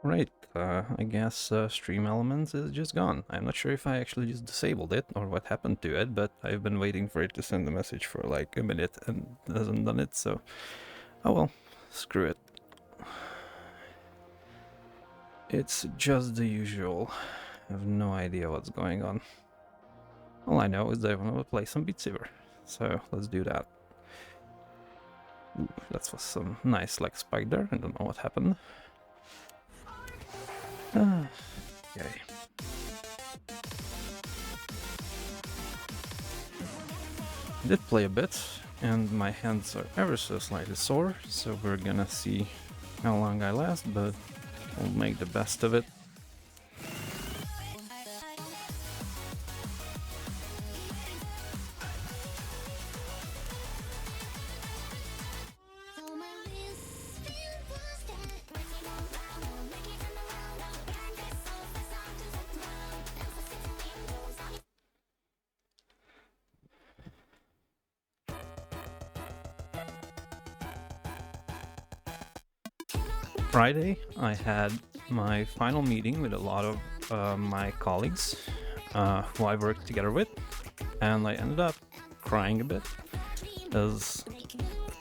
Right, I guess Stream Elements is just gone. I'm not sure if I actually just disabled it or what happened to it, but I've been waiting for it to send a message for like a minute and it hasn't done it, so... Oh well, screw it. It's just the usual. I have no idea what's going on. All I know is that I want to play some Beat Saber, so let's do that. Ooh, that was some nice like spike there, I don't know what happened. Okay. I did play a bit, and my hands are ever so slightly sore, so we're gonna see how long I last, but I'll make the best of it. Friday, I had my final meeting with a lot of my colleagues who I worked together with, and I ended up crying a bit as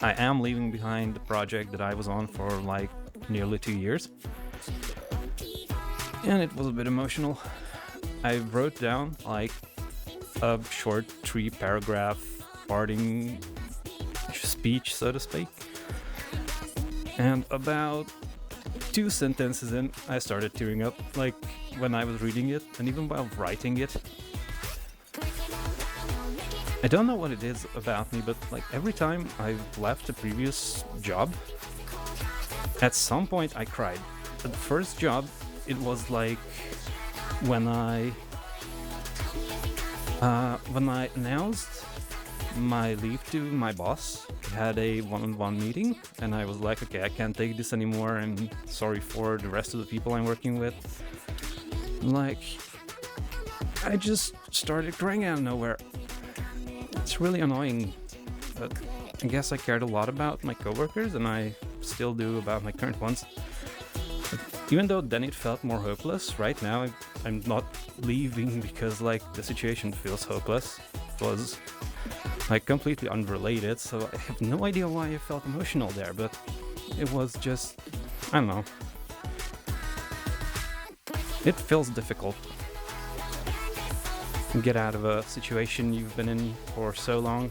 I am leaving behind the project that I was on for like nearly 2 years, and it was a bit emotional. I wrote down like a short 3-paragraph parting speech, so to speak, and about 2 sentences in, I started tearing up, like when I was reading it, and even while writing it. I don't know what it is about me, but like every time I've left a previous job, at some point I cried. At the first job, it was like when I announced my leave to my boss. We had a one-on-one meeting, and I was like, okay, I can't take this anymore, and sorry for the rest of the people I'm working with. Like, I just started crying out of nowhere. It's really annoying, but I guess I cared a lot about my coworkers, and I still do about my current ones. But even though then it felt more hopeless, right now I'm not leaving because like the situation feels hopeless. It was like completely unrelated, so I have no idea why I felt emotional there, but it was just, I don't know. It feels difficult to get out of a situation you've been in for so long.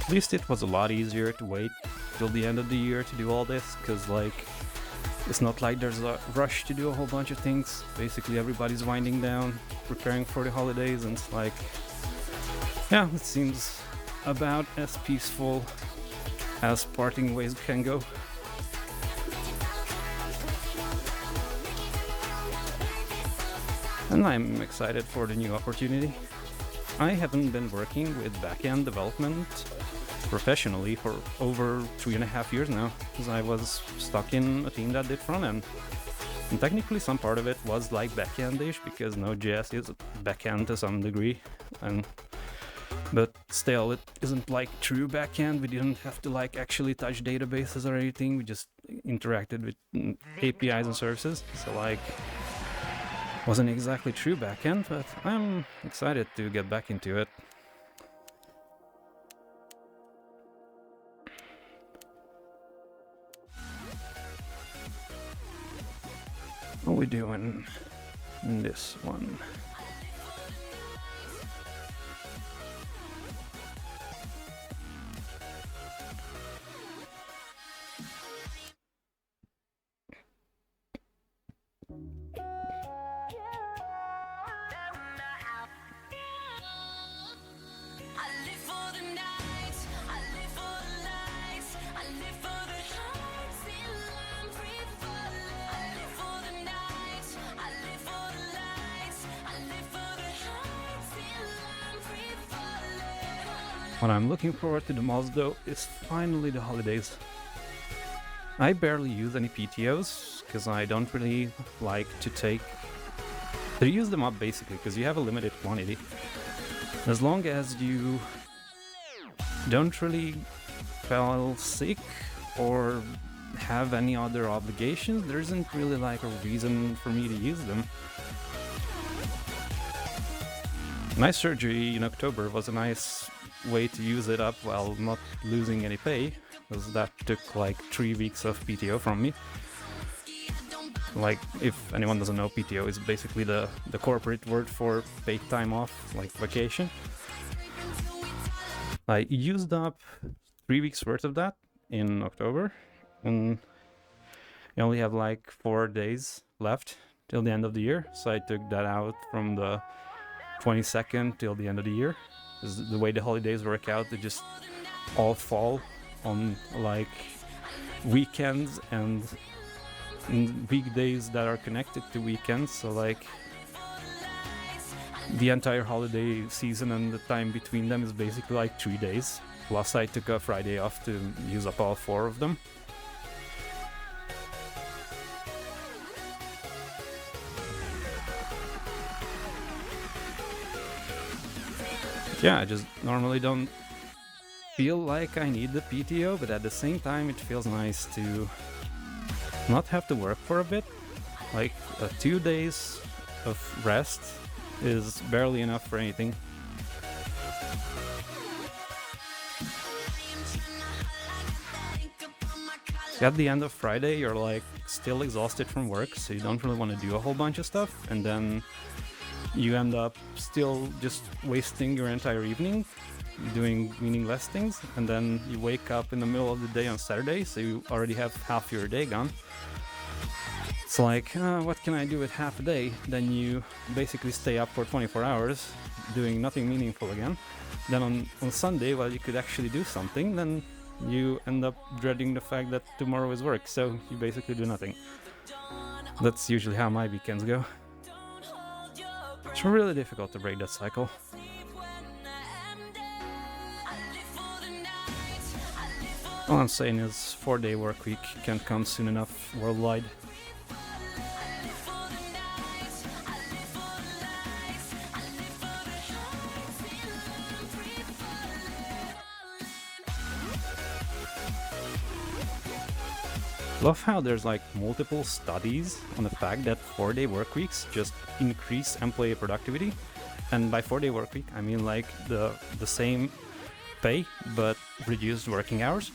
At least it was a lot easier to wait till the end of the year to do all this, because like it's not like there's a rush to do a whole bunch of things. Basically everybody's winding down, preparing for the holidays, and it's like, yeah, it seems about as peaceful as parting ways can go. And I'm excited for the new opportunity. I haven't been working with backend development professionally for over 3.5 years now, because I was stuck in a team that did front end. And technically some part of it was like backend-ish, because Node.js is backend to some degree, but still it isn't like true backend. We didn't have to like actually touch databases or anything, we just interacted with APIs and services, so like wasn't exactly true backend, but I'm excited to get back into it. What are we doing in this one? What I'm looking forward to the most though is finally the holidays. I barely use any PTOs because I don't really like to use them up basically because you have a limited quantity. As long as you don't really fall sick or have any other obligations, there isn't really like a reason for me to use them. My surgery in October was a nice way to use it up while not losing any pay, because that took like 3 weeks of PTO from me. Like, if anyone doesn't know, PTO is basically the corporate word for paid time off, like vacation. I used up 3 weeks worth of that in October, and you only have like 4 days left till the end of the year, so I took that out from the 22nd till the end of the year. Because the way the holidays work out, they just all fall on like weekends and weekdays that are connected to weekends, so like the entire holiday season and the time between them is basically like 3 days. Plus I took a Friday off to use up all 4 of them. Yeah, I just normally don't feel like I need the PTO, but at the same time it feels nice to not have to work for a bit. Like 2 days of rest is barely enough for anything. At the end of Friday, you're like still exhausted from work, so you don't really want to do a whole bunch of stuff, and then you end up still just wasting your entire evening doing meaningless things, and then you wake up in the middle of the day on Saturday, so you already have half your day gone. It's like, what can I do with half a day? Then you basically stay up for 24 hours doing nothing meaningful again. Then on Sunday, while you could actually do something, then you end up dreading the fact that tomorrow is work, so you basically do nothing. That's usually how my weekends go. It's really difficult to break that cycle. All I'm saying is 4-day work week can't come soon enough worldwide. Love how there's like multiple studies on the fact that 4-day work weeks just increase employee productivity. And by 4-day work week, I mean like the same pay but reduced working hours.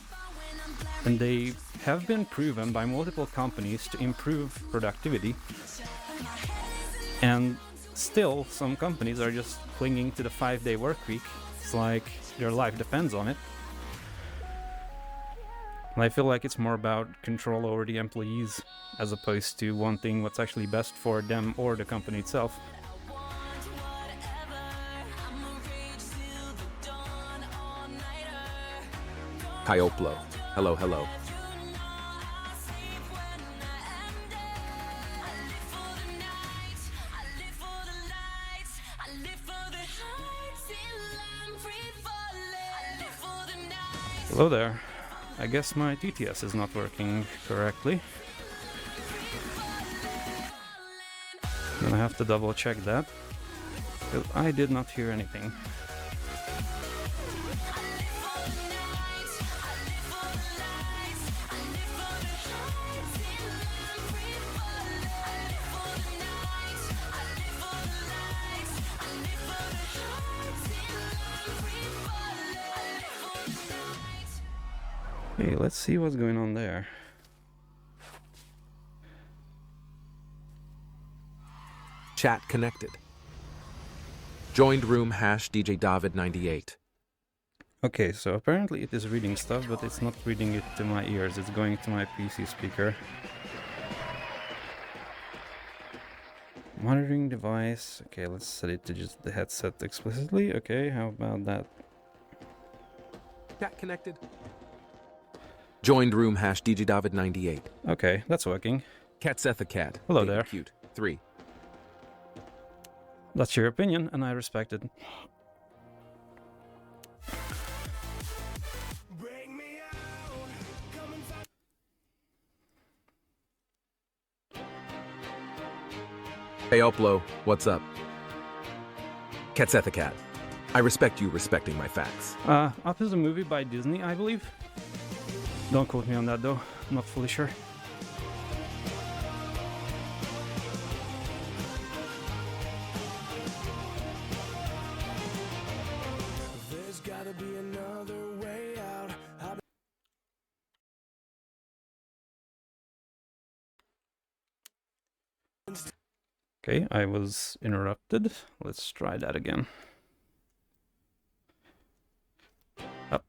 And they have been proven by multiple companies to improve productivity. And still, some companies are just clinging to the 5-day work week. It's like their life depends on it. And I feel like it's more about control over the employees as opposed to wanting what's actually best for them or the company itself. Kyoplo. Hello, hello. Hello there. I guess my TTS is not working correctly. I'm gonna have to double check that, because I did not hear anything. Hey, let's see what's going on there. Chat connected. Joined room #DJ David 98. Okay, so apparently it is reading stuff, but it's not reading it to my ears, it's going to my PC speaker. Monitoring device. Okay, let's set it to just the headset explicitly. Okay, how about that? Chat connected. Joined room #DJ David 98. Okay, that's working. Catsetha cat. Hello Baby there. Cute 3. That's your opinion, and I respect it. Hey, Oplo, what's up? Catsethacat. I respect you respecting my facts. Up is a movie by Disney, I believe. Don't quote me on that though, I'm not fully sure. There's gotta be another way out. Okay, I was interrupted. Let's try that again. Up.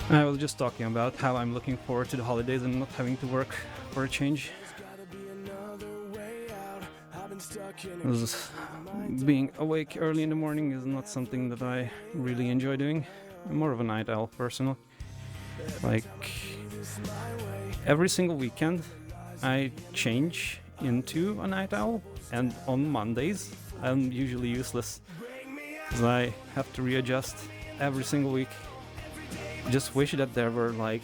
I was just talking about how I'm looking forward to the holidays and not having to work for a change. Because being awake early in the morning is not something that I really enjoy doing. I'm more of a night owl personally. Like, every single weekend I change into a night owl, and on Mondays I'm usually useless because I have to readjust every single week. Just wish that there were like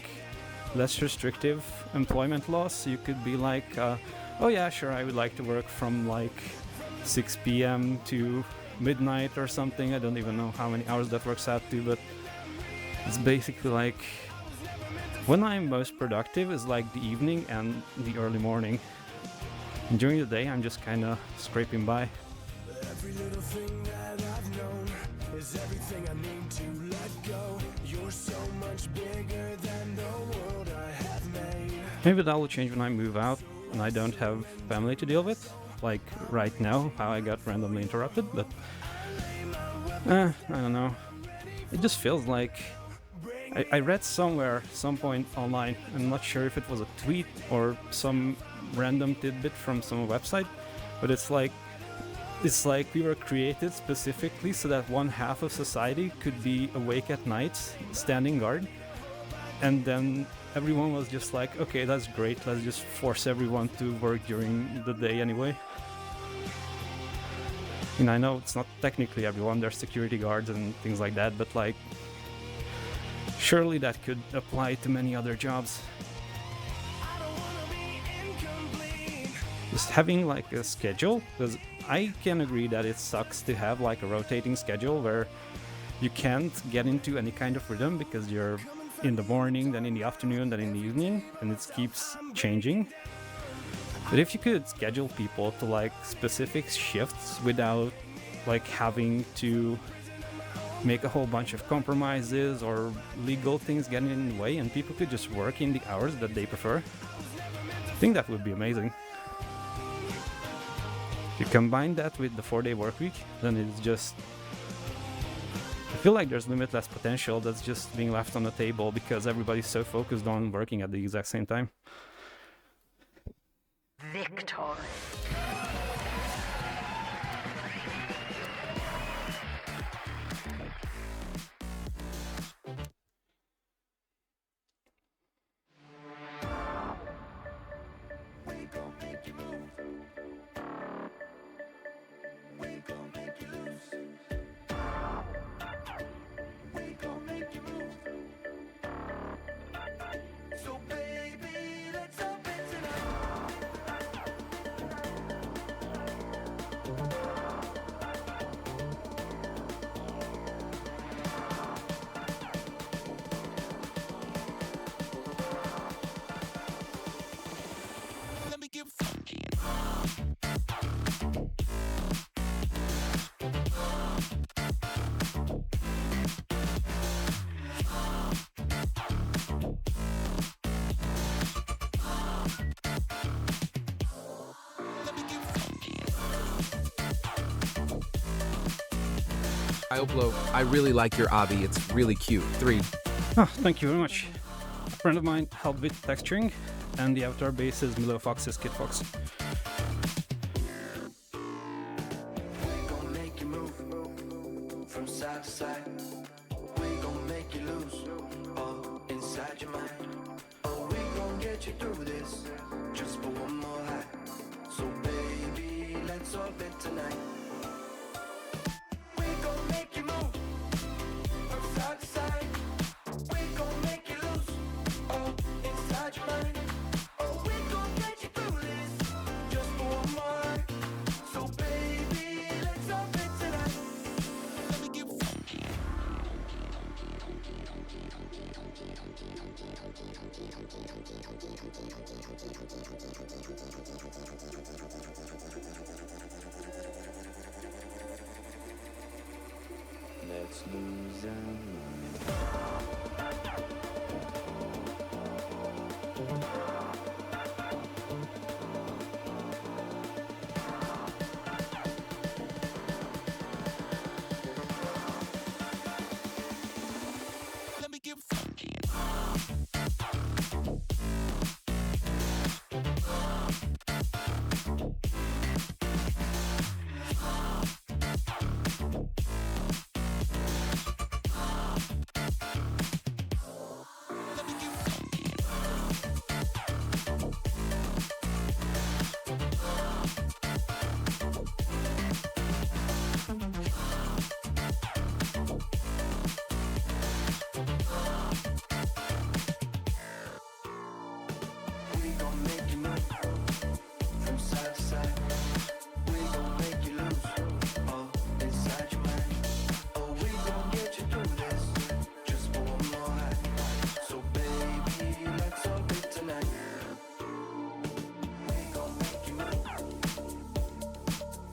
less restrictive employment laws, so you could be like, oh yeah, sure, I would like to work from like 6 p.m. to midnight or something. I don't even know how many hours that works out to, but it's basically like when I'm most productive is like the evening and the early morning. And during the day I'm just kind of scraping by. Every little thing that I've known is everything I need to let go. You're so much bigger than the world I have made. Maybe that will change when I move out and I don't have family to deal with. Like right now, how I got randomly interrupted, but I don't know. It just feels like I read somewhere, some point online, I'm not sure if it was a tweet or some random tidbit from some website, but it's like we were created specifically so that one half of society could be awake at night, standing guard, and then everyone was just like, okay, that's great, let's just force everyone to work during the day anyway. And I know it's not technically everyone, there's security guards and things like that, but like, surely that could apply to many other jobs. Just having like a schedule, because I can agree that it sucks to have like a rotating schedule where you can't get into any kind of rhythm because you're in the morning, then in the afternoon, then in the evening, and it keeps changing. But if you could schedule people to like specific shifts without like having to make a whole bunch of compromises or legal things getting in the way, and people could just work in the hours that they prefer, I think that would be amazing. If you combine that with the 4-day work week, then it's just, I feel like there's limitless potential that's just being left on the table because everybody's so focused on working at the exact same time. Victory. So baby, let's open tonight. Let me get funky. Hi, Oplo. I really like your obby. It's really cute. 3. Oh, thank you very much. A friend of mine helped with texturing, and the avatar base is Milo Fox's Kid Fox. We gon' make you move from side to side. We gon' make you lose all inside your mind. it tonight. We gon' make you move from side to side. We gon' make you lose all inside your mind. Oh, we gon' get you through this just for one more. So baby, let's up it tonight. Let me get funky. Let's lose our mind. Let me get funky. We gon' make you move from side to side. We gon' make you lose all inside your mind. Oh, we gon' get you through this just for one more night. So baby, let's up it tonight. We gon' make you move.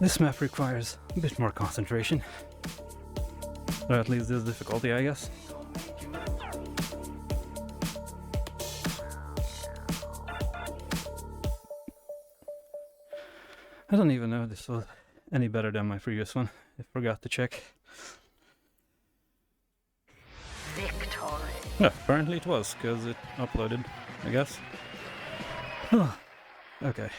This map requires a bit more concentration. Or at least this difficulty, I guess. Gon' make you move. I don't even know if this was any better than my previous one. I forgot to check. Victory. Yeah, apparently it was, because it uploaded, I guess. Okay.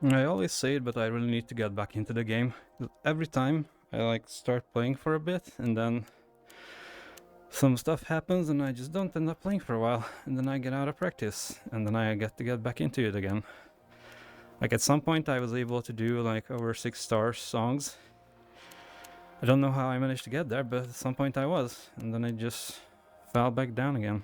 I always say it, but I really need to get back into the game. Every time I start playing for a bit, and then some stuff happens and I just don't end up playing for a while, and then I get out of practice, and then I get to get back into it again. Like at some point I was able to do over 6-star songs. I don't know how I managed to get there, but at some point I was, and then I just fell back down again.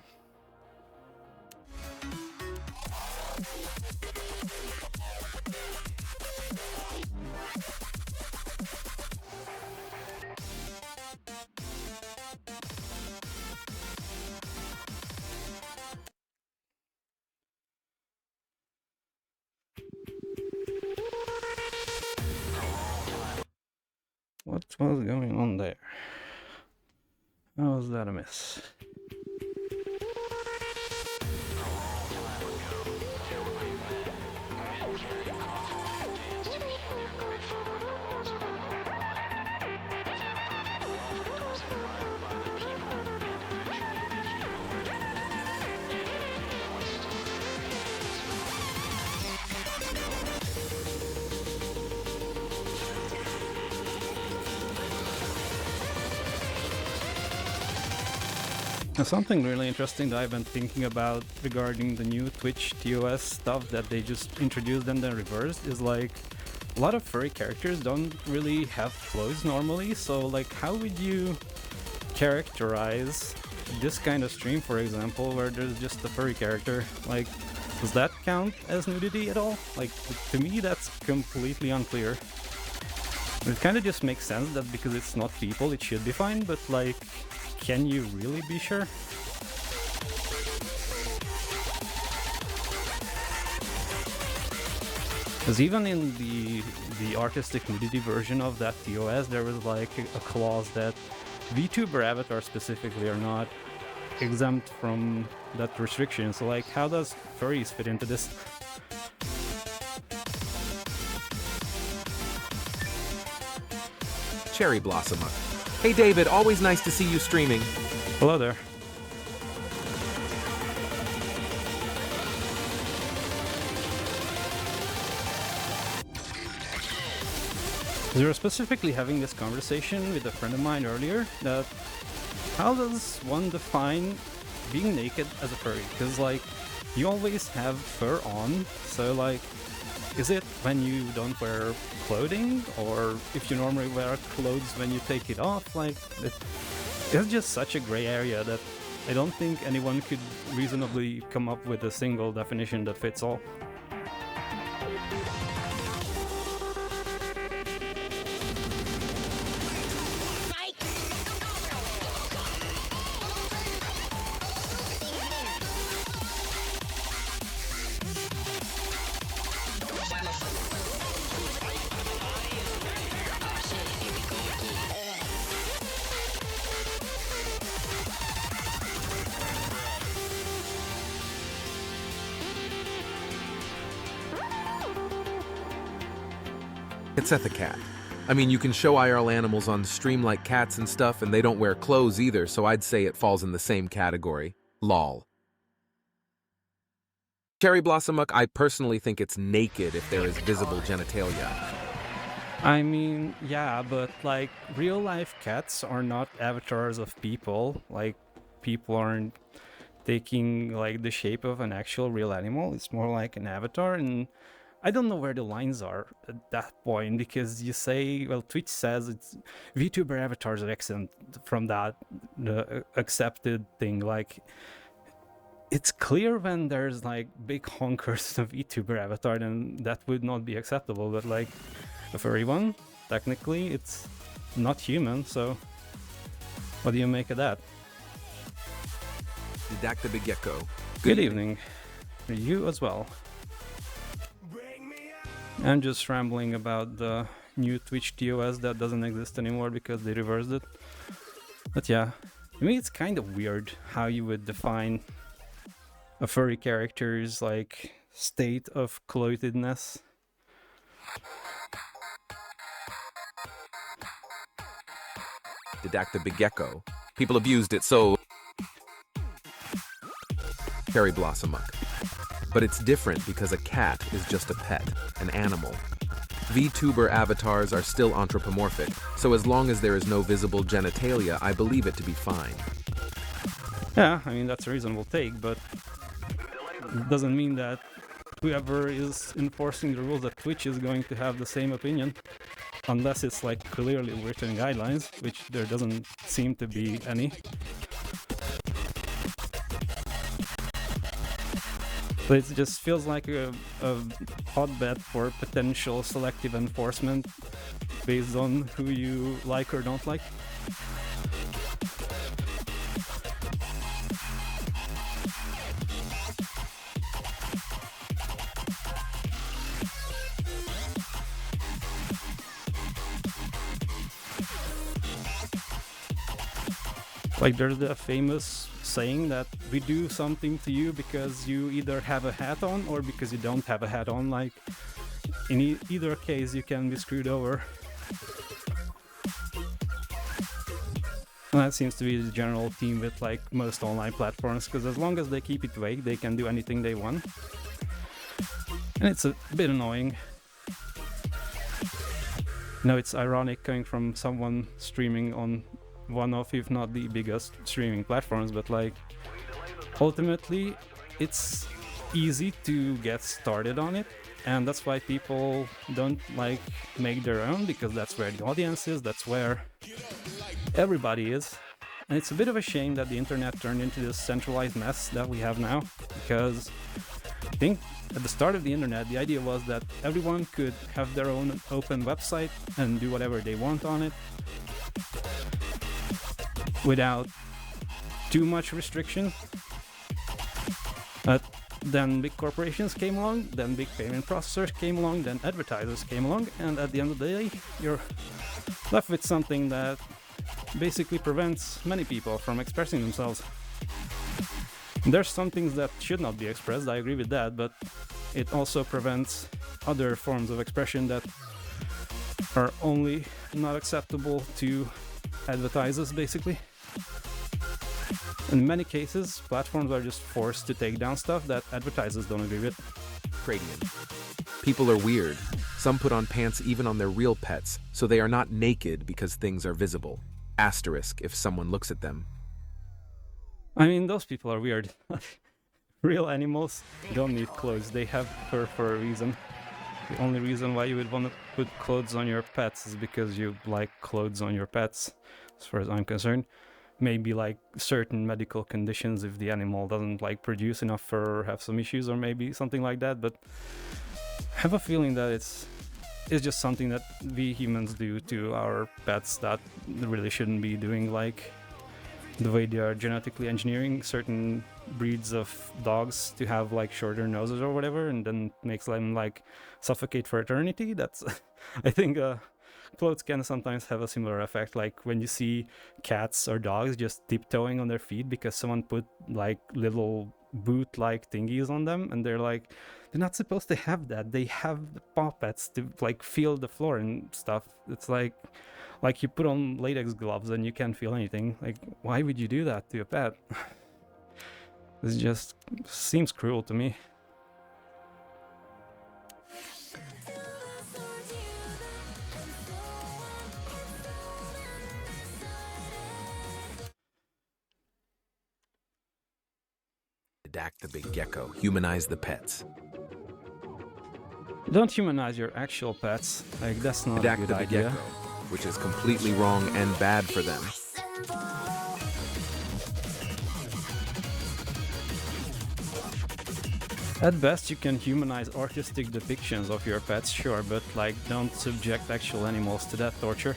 What was going on there? How was that a miss? Now, something really interesting that I've been thinking about regarding the new Twitch TOS stuff that they just introduced and then reversed is a lot of furry characters don't really have clothes normally, so how would you characterize this kind of stream, for example, where there's just a furry character? Does that count as nudity at all? To me that's completely unclear. It kind of just makes sense that because it's not people it should be fine, but can you really be sure? Because even in the artistic nudity version of that TOS, there was a clause that VTuber avatars specifically are not exempt from that restriction. So how does furries fit into this? Cherry Blossom. Hey David, always nice to see you streaming. Hello there. We were specifically having this conversation with a friend of mine earlier that how does one define being naked as a furry? Because you always have fur on, so like, is it when you don't wear clothing, or if you normally wear clothes when you take it off? Like, it's just such a gray area that I don't think anyone could reasonably come up with a single definition that fits all. It's at the cat. I mean, you can show IRL animals on stream like cats and stuff, and they don't wear clothes either, so I'd say it falls in the same category. Lol. Cherry Blossomuk, I personally think it's naked if there is visible genitalia. I mean, yeah, but like, real life cats are not avatars of people. Like, people aren't taking like the shape of an actual real animal. It's more like an avatar, and I don't know where the lines are at that point, because you say, well, Twitch says it's VTuber avatars are exempt from that, the accepted thing. Like, it's clear when there's like big honkers of VTuber avatar, then that would not be acceptable. But like a furry one, technically, it's not human. So, what do you make of that? Didacta Gecko. Good evening. You as well. I'm just rambling about the new Twitch TOS that doesn't exist anymore because they reversed it. But yeah, I mean, it's kind of weird how you would define a furry character's like state of clothedness. Didacta Gecko. People abused it, so... Cherry Blossomuk. But it's different because a cat is just a pet, an animal. VTuber avatars are still anthropomorphic, so as long as there is no visible genitalia, I believe it to be fine. Yeah, I mean, that's a reasonable take, but it doesn't mean that whoever is enforcing the rules at Twitch is going to have the same opinion. Unless it's like clearly written guidelines, which there doesn't seem to be any. But it just feels like a hotbed for potential selective enforcement based on who you like or don't like. Like, there's the famous saying that we do something to you because you either have a hat on or because you don't have a hat on. Like, in either case, you can be screwed over. And that seems to be the general theme with like most online platforms, because as long as they keep it vague, they can do anything they want. And it's a bit annoying. No, it's ironic coming from someone streaming on one of, if not the biggest streaming platforms, but like, ultimately, it's easy to get started on it, and that's why people don't like make their own, because that's where the audience is, that's where everybody is. And it's a bit of a shame that the internet turned into this centralized mess that we have now, because I think at the start of the internet, the idea was that everyone could have their own open website and do whatever they want on it without too much restriction. But then big corporations came along, then big payment processors came along, then advertisers came along, and at the end of the day, you're left with something that basically prevents many people from expressing themselves. There's some things that should not be expressed, I agree with that, but it also prevents other forms of expression that are only not acceptable to advertisers, basically. In many cases, platforms are just forced to take down stuff that advertisers don't agree with. Cranium. People are weird. Some put on pants even on their real pets, so they are not naked because things are visible. Asterisk if someone looks at them. I mean, those people are weird. Real animals don't need clothes, they have fur for a reason. The only reason why you would want to put clothes on your pets is because you like clothes on your pets, as far as I'm concerned. Maybe like certain medical conditions if the animal doesn't like produce enough fur or have some issues or maybe something like that, but I have a feeling that it's just something that we humans do to our pets that really shouldn't be doing, like the way they are genetically engineering certain breeds of dogs to have like shorter noses or whatever, and then makes them like suffocate for eternity. That's I think clothes can sometimes have a similar effect, like when you see cats or dogs just tiptoeing on their feet because someone put like little boot like thingies on them, and they're not supposed to have that. They have the paw pads to like feel the floor and stuff. It's like you put on latex gloves and you can't feel anything. Like, why would you do that to a pet? This just seems cruel to me. Didact the big gecko. Humanize the pets. Don't humanize your actual pets. Like, that's not a Didact good the big idea. gecko, which is completely wrong and bad for them. At best, you can humanize artistic depictions of your pets, sure, but like, don't subject actual animals to that torture.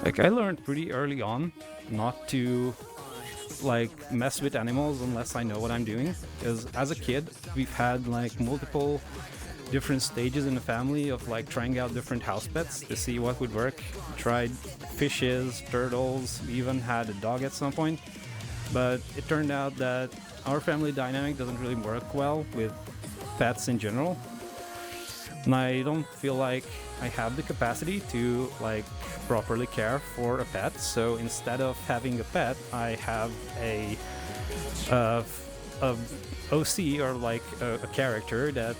Like, I learned pretty early on not to like mess with animals unless I know what I'm doing, because as a kid we've had like multiple different stages in the family of like trying out different house pets to see what would work. Tried fishes, turtles, we even had a dog at some point, but it turned out that our family dynamic doesn't really work well with pets in general, and I don't feel like I have the capacity to like properly care for a pet. So instead of having a pet, I have a OC, or like a character that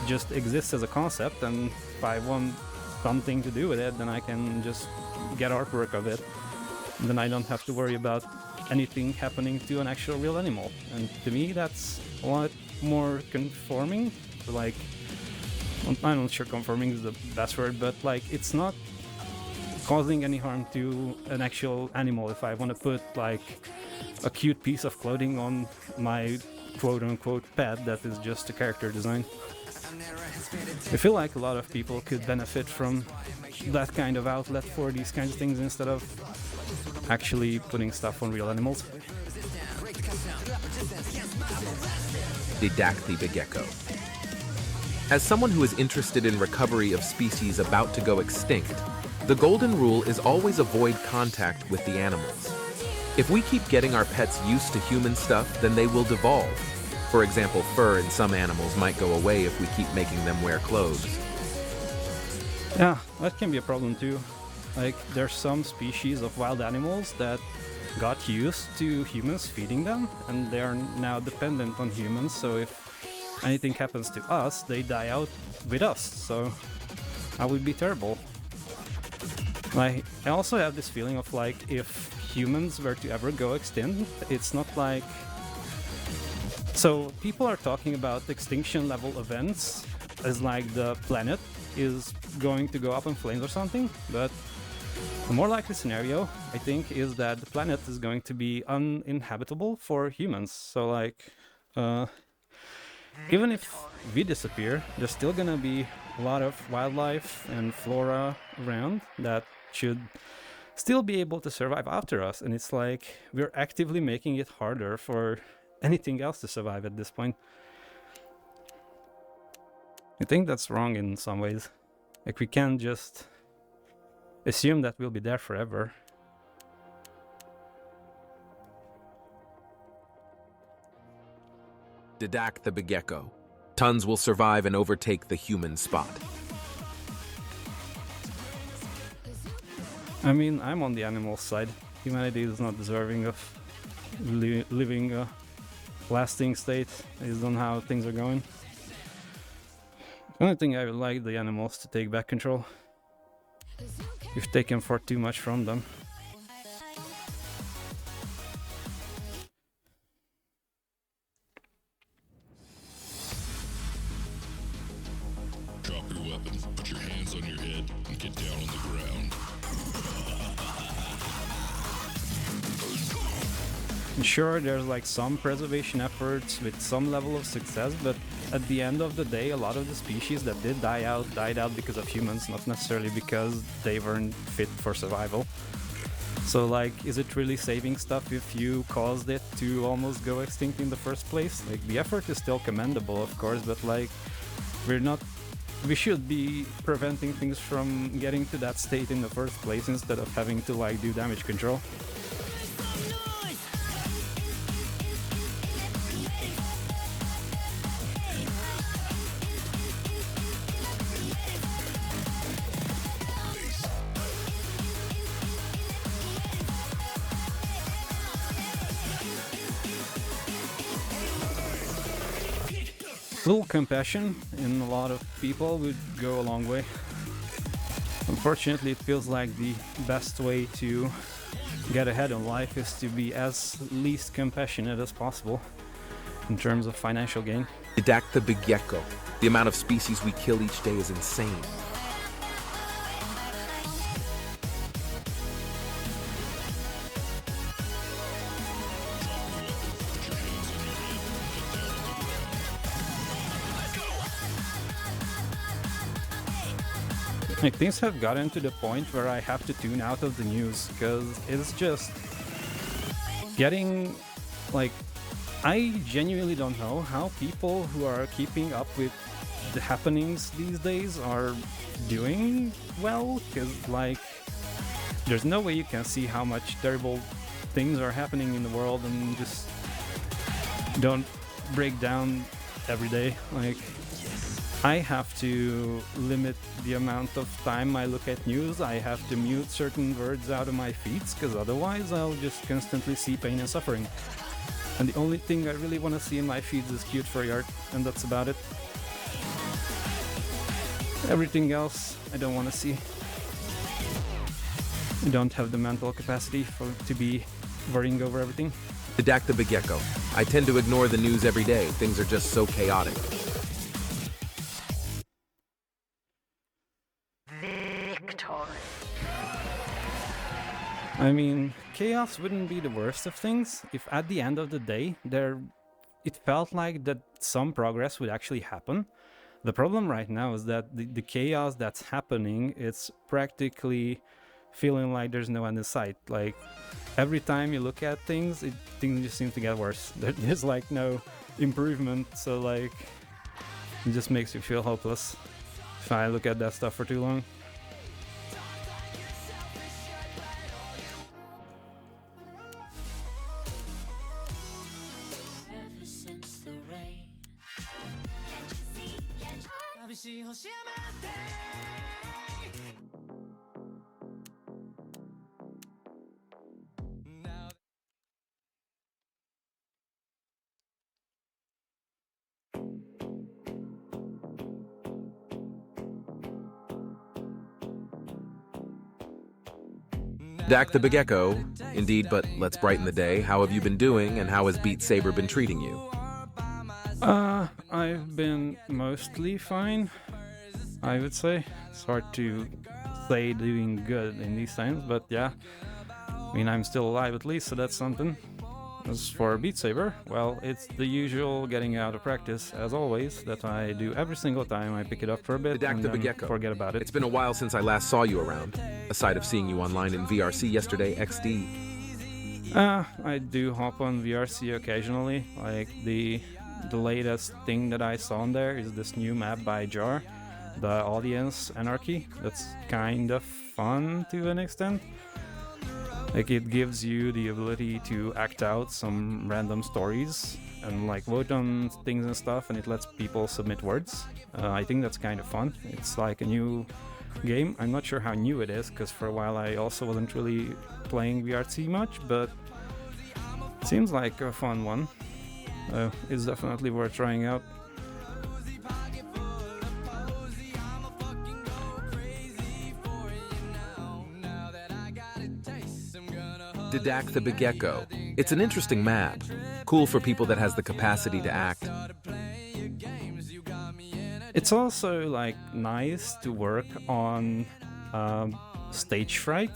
just exists as a concept, and if I want something to do with it, then I can just get artwork of it. And then I don't have to worry about anything happening to an actual real animal. And to me, that's a lot more conforming. Like, I'm not sure conforming is the best word, but like, it's not causing any harm to an actual animal if I want to put like a cute piece of clothing on my quote-unquote pet that is just a character design. I feel like a lot of people could benefit from that kind of outlet for these kinds of things instead of actually putting stuff on real animals. Didact the big gecko. As someone who is interested in recovery of species about to go extinct, the golden rule is always avoid contact with the animals. If we keep getting our pets used to human stuff, then they will devolve. For example, fur in some animals might go away if we keep making them wear clothes. Yeah, that can be a problem too. Like, there's some species of wild animals that got used to humans feeding them, and they are now dependent on humans, so if anything happens to us, they die out with us, so that would be terrible. Like, I also have this feeling of like, if humans were to ever go extinct, it's not like... So people are talking about extinction level events as like the planet is going to go up in flames or something, but the more likely scenario, I think, is that the planet is going to be uninhabitable for humans. So like, even if we disappear, there's still gonna be a lot of wildlife and flora around that should still be able to survive after us, and it's like we're actively making it harder for anything else to survive at this point. I think that's wrong in some ways. Like, we can't just assume that we'll be there forever. Didact the big gecko. Tons will survive and overtake the human spot. I mean, I'm on the animal side. Humanity is not deserving of living lasting state based on how things are going. The only thing I would like the animals to take back control. We've taken far too much from them. Drop your weapon, put your hands on your head, and get down on the ground. Sure, there's like some preservation efforts with some level of success, but at the end of the day, a lot of the species that did die out died out because of humans, not necessarily because they weren't fit for survival. So like, is it really saving stuff if you caused it to almost go extinct in the first place? Like, the effort is still commendable, of course, but like, we should be preventing things from getting to that state in the first place instead of having to like do damage control. Little compassion in a lot of people would go a long way. Unfortunately, it feels like the best way to get ahead in life is to be as least compassionate as possible in terms of financial gain. Didacta begecko. The amount of species we kill each day is insane. Like, things have gotten to the point where I have to tune out of the news because it's just getting like, I genuinely don't know how people who are keeping up with the happenings these days are doing well, because like, there's no way you can see how much terrible things are happening in the world and just don't break down every day. Like, I have to limit the amount of time I look at news. I have to mute certain words out of my feeds, because otherwise I'll just constantly see pain and suffering. And the only thing I really want to see in my feeds is cute furry art, and that's about it. Everything else I don't want to see. I don't have the mental capacity to be worrying over everything. Didacta begecko. I tend to ignore the news every day. Things are just so chaotic. I mean, chaos wouldn't be the worst of things if at the end of the day it felt like that some progress would actually happen. The problem right now is that the chaos that's happening, it's practically feeling like there's no end in sight. Like, every time you look at things, things just seem to get worse. There's like no improvement, so like, it just makes you feel hopeless if I look at that stuff for too long. Didacta begecko. Indeed, but let's brighten the day. How have you been doing, and how has Beat Saber been treating you? I've been mostly fine, I would say. It's hard to say doing good in these times, but yeah. I mean, I'm still alive at least, so that's something. As for Beat Saber, well, it's the usual getting out of practice, as always, that I do every single time I pick it up for a bit and then forget about it. It's been a while since I last saw you around, aside of seeing you online in VRC yesterday, XD. I do hop on VRC occasionally. Like, the latest thing that I saw on there is this new map by Jar, the Audience Anarchy. That's kind of fun to an extent. Like, it gives you the ability to act out some random stories and like vote on things and stuff, and it lets people submit words. I think that's kind of fun. It's like a new game. I'm not sure how new it is, because for a while I also wasn't really playing VRC much, but it seems like a fun one. It's definitely worth trying out. Didact the Big Gecko. It's an interesting map. Cool for people that has the capacity to act. It's also like nice to work on stage fright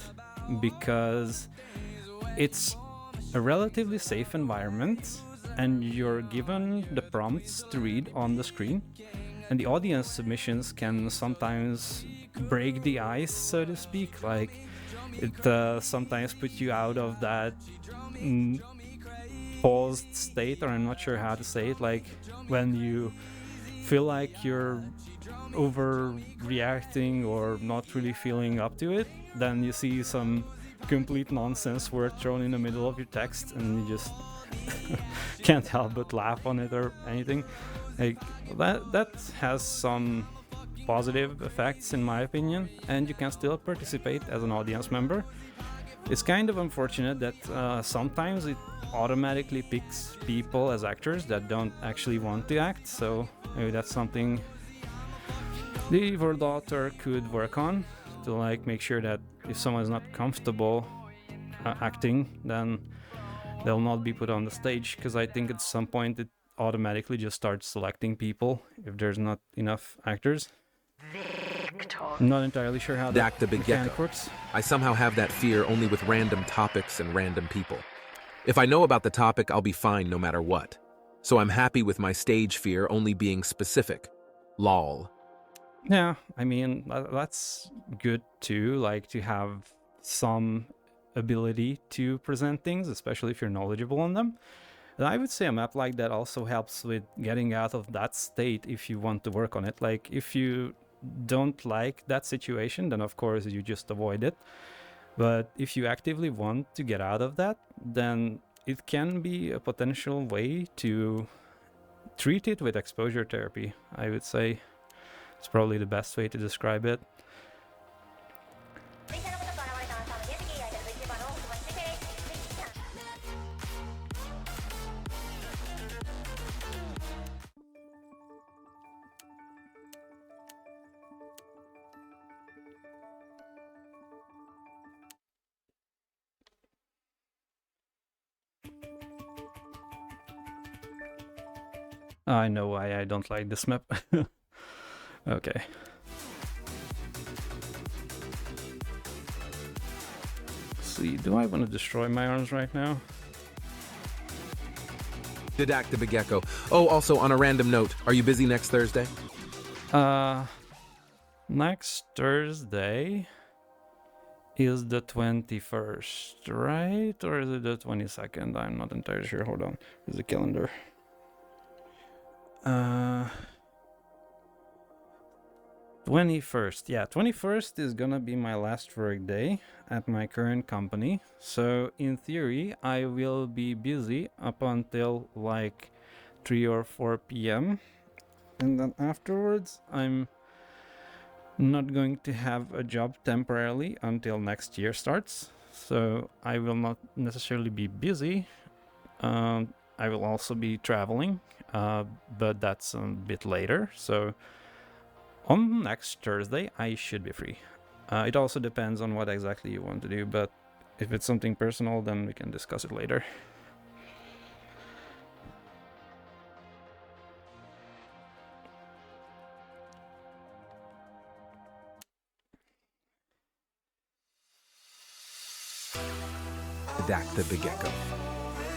because it's a relatively safe environment and you're given the prompts to read on the screen, and the audience submissions can sometimes break the ice, so to speak. Like it sometimes puts you out of that paused state, or I'm not sure how to say it, like when you feel like you're overreacting or not really feeling up to it, then you see some complete nonsense word thrown in the middle of your text and you just can't help but laugh on it or anything. Like that has some positive effects in my opinion, and you can still participate as an audience member. It's kind of unfortunate that sometimes it automatically picks people as actors that don't actually want to act, so maybe that's something the World author could work on, to like make sure that if someone is not comfortable acting, then they'll not be put on the stage, because I think at some point it automatically just starts selecting people if there's not enough actors. I'm not entirely sure how Didact the that Big mechanic Gecko. works. I somehow have that fear only with random topics and random people. If I know about the topic, I'll be fine no matter what. So I'm happy with my stage fear only being specific. Lol. Yeah, I mean, that's good too, like to have some ability to present things, especially if you're knowledgeable on them. And I would say a map like that also helps with getting out of that state if you want to work on it. Like if you don't like that situation, then of course you just avoid it. But if you actively want to get out of that, then it can be a potential way to treat it with exposure therapy, I would say. It's probably the best way to describe it. I know why I don't like this map. Okay. Let's see, do I want to destroy my arms right now? Didact the Big Gecko. Oh, also on a random note, are you busy next Thursday? Next Thursday is the 21st, right? Or is it the 22nd? I'm not entirely sure. Hold on. There's the calendar. 21st. Yeah, 21st is gonna be my last work day at my current company. So in theory, I will be busy up until like 3 or 4 p.m. And then afterwards, I'm not going to have a job temporarily until next year starts. So I will not necessarily be busy. I will also be traveling, but that's a bit later. So on next Thursday, I should be free. It also depends on what exactly you want to do, but if it's something personal, then we can discuss it later. Didact the Big Gecko.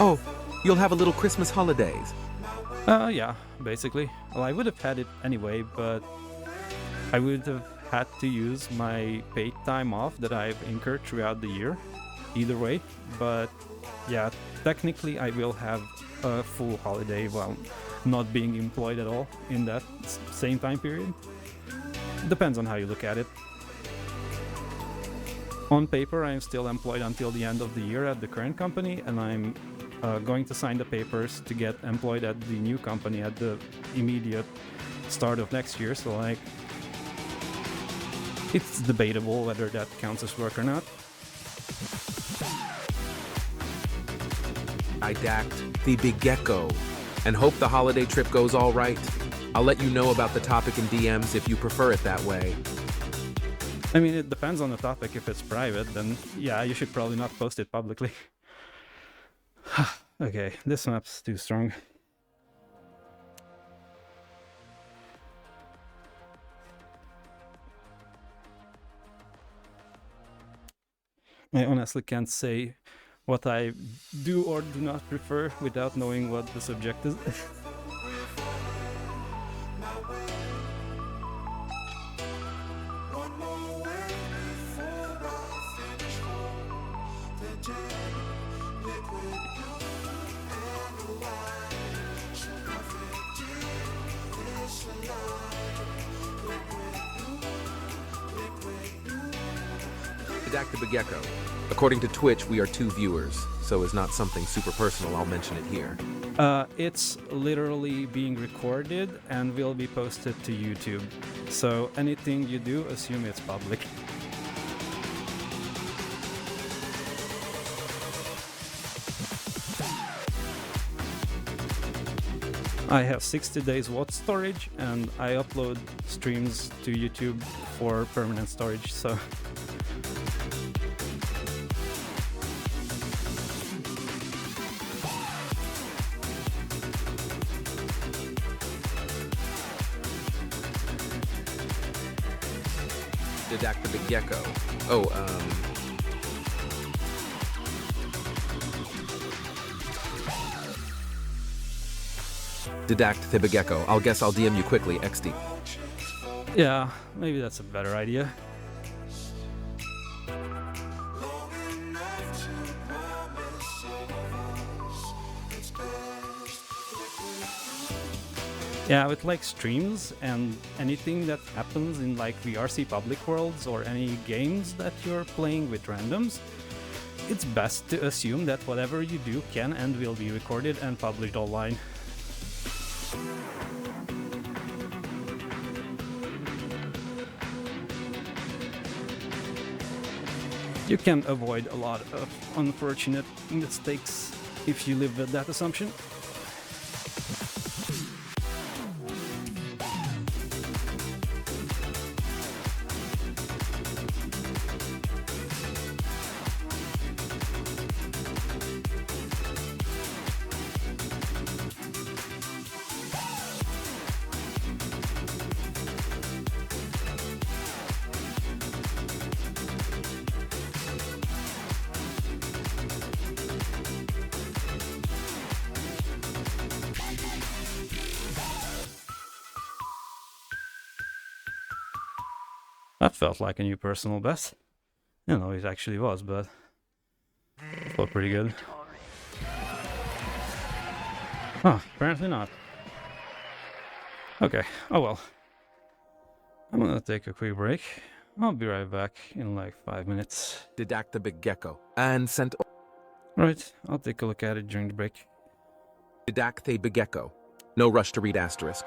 Oh, you'll have a little Christmas holidays. Yeah, basically. Well, I would have had it anyway, but I would have had to use my paid time off that I've incurred throughout the year, either way. But yeah, technically I will have a full holiday while not being employed at all in that same time period. Depends on how you look at it. On paper, I'm still employed until the end of the year at the current company, and I'm going to sign the papers to get employed at the new company at the immediate start of next year. So like, it's debatable whether that counts as work or not. Didact the Big Gecko. And hope the holiday trip goes all right. I'll let you know about the topic in DMs if you prefer it that way. I mean, it depends on the topic. If it's private, then yeah, you should probably not post it publicly. Okay, this map's too strong. I honestly can't say what I do or do not prefer without knowing what the subject is. One more way before I finish home. The gin, liquid blue, and the white. So perfect in this light. Liquid blue. Didactic Gecko. According to Twitch, we are 2 viewers, so it's not something super personal. I'll mention it here. It's literally being recorded and will be posted to YouTube. So anything you do, assume it's public. I have 60 days watt storage and I upload streams to YouTube for permanent storage, so Didactic Gecko. Oh, Didactic Gecko. I'll guess I'll DM you quickly, XD. yeah, maybe that's a better idea. Yeah, with like streams and anything that happens in like VRC public worlds or any games that you're playing with randoms, it's best to assume that whatever you do can and will be recorded and published online. You can avoid a lot of unfortunate mistakes if you live with that assumption. That felt like a new personal best. I don't know it actually was, but it felt pretty good. Oh, apparently not. Okay, oh well. I'm gonna take a quick break. I'll be right back in like 5 minutes. Didactic Gecko. And sent Right, I'll take a look at it during the break. Didactic Gecko. No rush to read asterisk.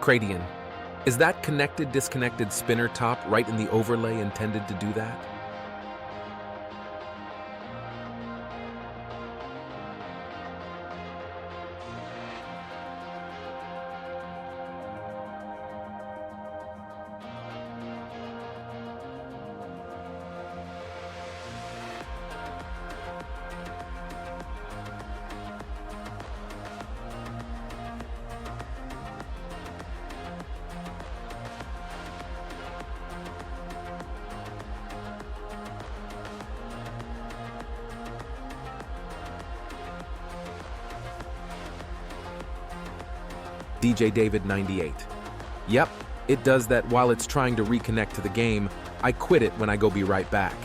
Cradian, is that connected disconnected spinner top right in the overlay intended to do that? DJ David 98. Yep, it does that while it's trying to reconnect to the game. I quit it when I go be right back.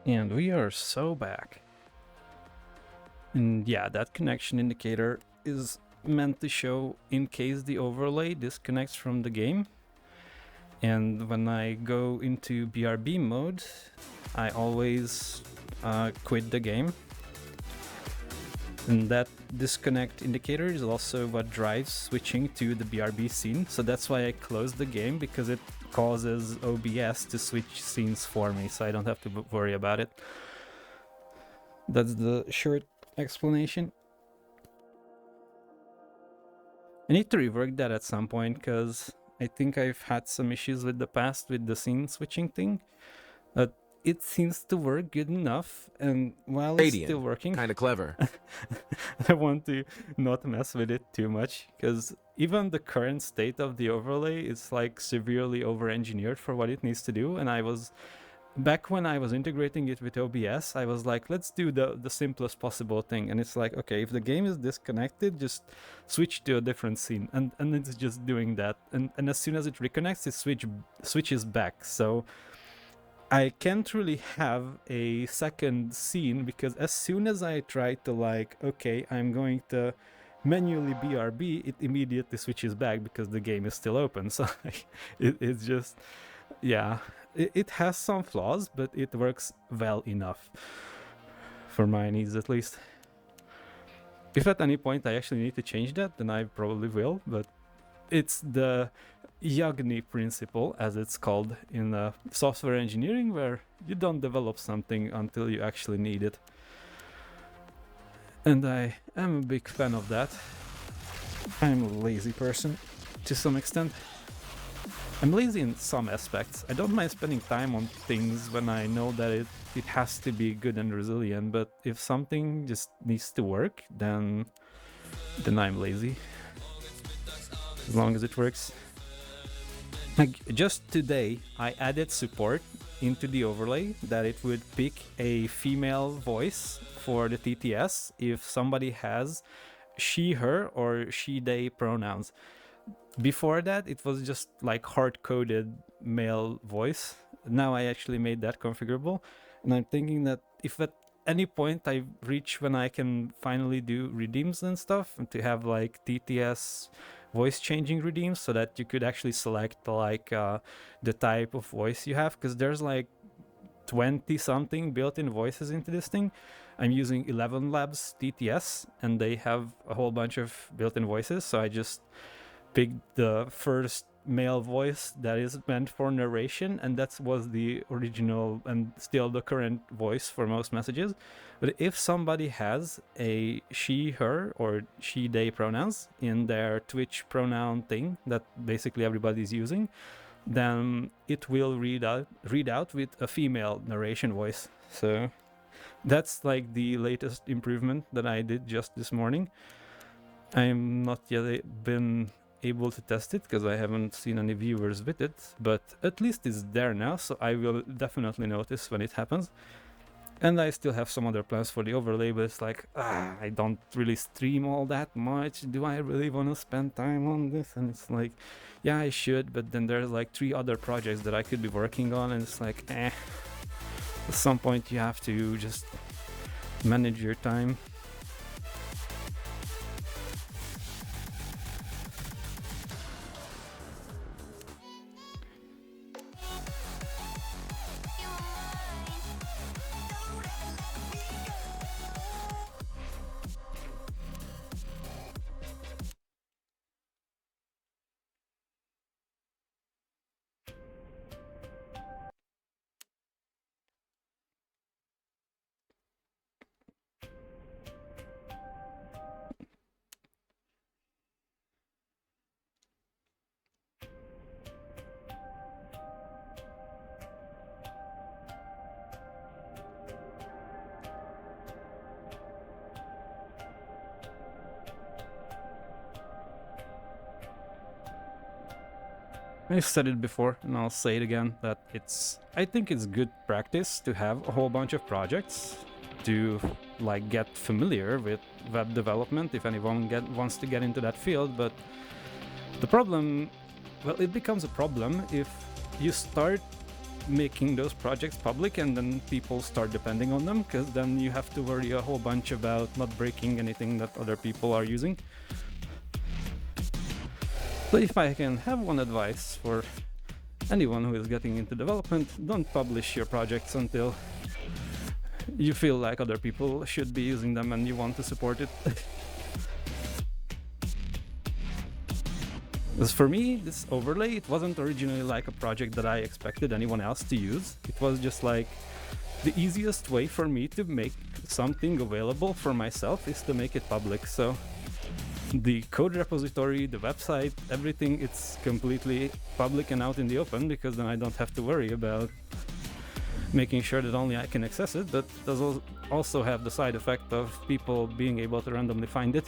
And we are so back. And yeah, that connection indicator is meant to show in case the overlay disconnects from the game. And when I go into BRB mode, I always quit the game. And that disconnect indicator is also what drives switching to the BRB scene. So that's why I closed the game, because it causes OBS to switch scenes for me, so I don't have to worry about it. That's the short explanation. I need to rework that at some point, because I think I've had some issues with the past with the scene switching thing. But it seems to work good enough, and while it's still working, kind of clever. I want to not mess with it too much, because even the current state of the overlay is like severely over-engineered for what it needs to do. And I was back when I was integrating it with OBS, I was like, let's do the simplest possible thing. And it's like, okay, if the game is disconnected, just switch to a different scene, and it's just doing that. And as soon as it reconnects, it switches back. So I can't really have a second scene because as soon as I try to like, okay, I'm going to manually BRB, it immediately switches back because the game is still open. So it's just, yeah, it has some flaws, but it works well enough for my needs at least. If at any point I actually need to change that, then I probably will, but it's the Yagni principle, as it's called in software engineering, where you don't develop something until you actually need it. And I am a big fan of that. I'm a lazy person, to some extent. I'm lazy in some aspects. I don't mind spending time on things when I know that it has to be good and resilient, but if something just needs to work, then I'm lazy. As long as it works. Like just today, I added support into the overlay that it would pick a female voice for the TTS if somebody has she, her, or she, they pronouns. Before that, it was just like hard-coded male voice. Now I actually made that configurable, and I'm thinking that if at any point I reach when I can finally do redeems and stuff, and to have like TTS voice changing redeems so that you could actually select like the type of voice you have, because there's like 20 something built-in voices into this thing. I'm using 11 Labs TTS and they have a whole bunch of built-in voices, so I just picked the first male voice that is meant for narration, and that was the original and still the current voice for most messages. But if somebody has a she, her, or she, they pronouns in their Twitch pronoun thing that basically everybody's using, then it will read out with a female narration voice. So that's like the latest improvement that I did just this morning. I'm not yet been able to test it because I haven't seen any viewers with it, but at least it's there now, so I will definitely notice when it happens. And I still have some other plans for the overlay, but it's like, I don't really stream all that much. Do I really want to spend time on this? And it's like, yeah, I should, but then there's like 3 other projects that I could be working on, and it's like, At some point you have to just manage your time. I've said it before and I'll say it again, that I think it's good practice to have a whole bunch of projects to like get familiar with web development if anyone wants to get into that field. But the problem, well, it becomes a problem if you start making those projects public and then people start depending on them, because then you have to worry a whole bunch about not breaking anything that other people are using. So if I can have one advice for anyone who is getting into development, don't publish your projects until you feel like other people should be using them and you want to support it. As for me, this overlay, it wasn't originally like a project that I expected anyone else to use. It was just like the easiest way for me to make something available for myself is to make it public. So the code repository, the website, everything, it's completely public and out in the open, because then I don't have to worry about making sure that only I can access it. But it does also have the side effect of people being able to randomly find it.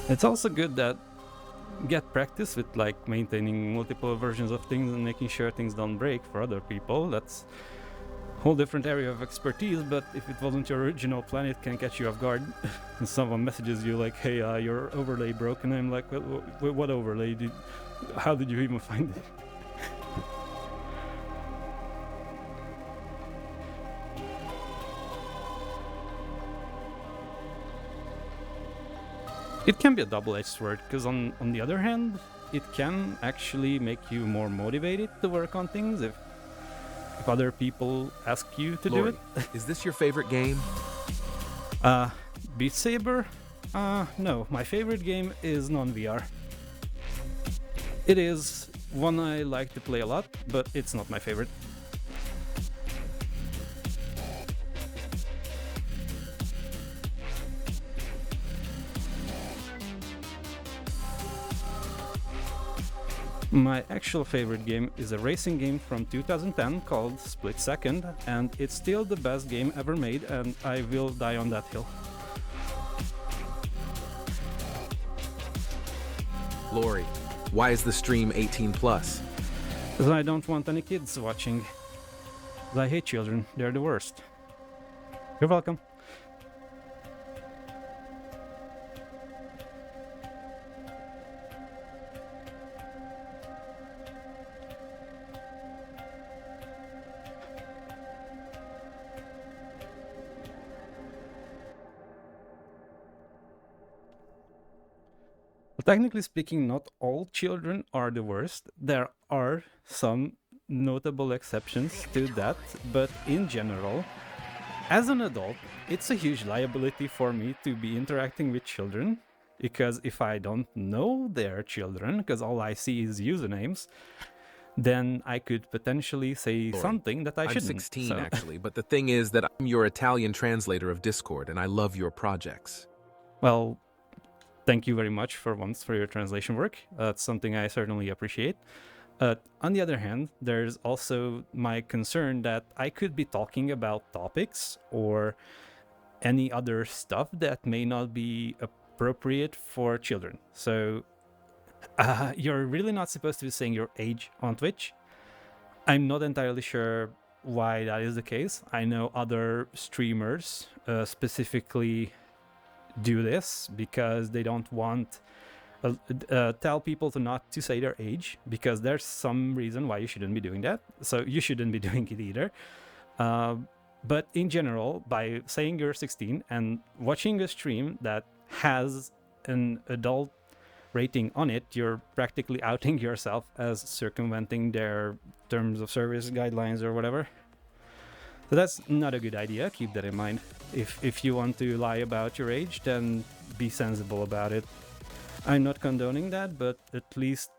It's also good that get practice with like maintaining multiple versions of things and making sure things don't break for other people. That's a whole different area of expertise, but if it wasn't your original plan, it can catch you off guard. And someone messages you like, hey, your overlay broke, and I'm like, what overlay? How did you even find it? It can be a double-edged sword, because on the other hand, it can actually make you more motivated to work on things if other people ask you to Lori, do is this your favorite game? it. Beat Saber? No, my favorite game is non-VR. It is one I like to play a lot, but it's not my favorite. My actual favorite game is a racing game from 2010 called Split Second, and it's still the best game ever made, and I will die on that hill. Lori, why is the stream 18 plus? Because I don't want any kids watching. 'Cause I hate children, they're the worst. You're welcome. Well, technically speaking, not all children are the worst. There are some notable exceptions to that, but in general, as an adult, it's a huge liability for me to be interacting with children, because if I don't know they're children, because all I see is usernames, then I could potentially say Lori, something that I I'm shouldn't. 16 so- actually, but the thing is that I'm your Italian translator of Discord and I love your projects. Well, thank you very much for once for your translation work. That's something I certainly appreciate. On the other hand, there's also my concern that I could be talking about topics or any other stuff that may not be appropriate for children. So you're really not supposed to be saying your age on Twitch. I'm not entirely sure why that is the case. I know other streamers specifically do this because they don't want tell people to not to say their age, because there's some reason why you shouldn't be doing that. So you shouldn't be doing it either. But in general, by saying you're 16 and watching a stream that has an adult rating on it, you're practically outing yourself as circumventing their terms of service guidelines or whatever. So that's not a good idea. Keep that in mind. If you want to lie about your age, then be sensible about it. I'm not condoning that, but at least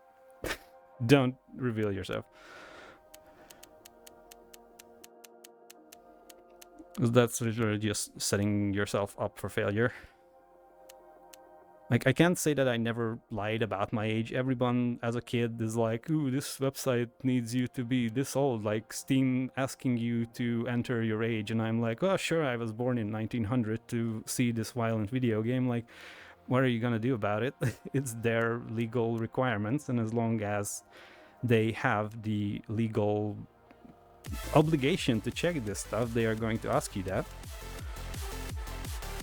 don't reveal yourself. 'Cause that's literally just setting yourself up for failure. Like, I can't say that I never lied about my age. Everyone as a kid is like, ooh, this website needs you to be this old. Like, Steam asking you to enter your age. And I'm like, oh, sure, I was born in 1900 to see this violent video game. Like, what are you going to do about it? It's their legal requirements. And as long as they have the legal obligation to check this stuff, they are going to ask you that.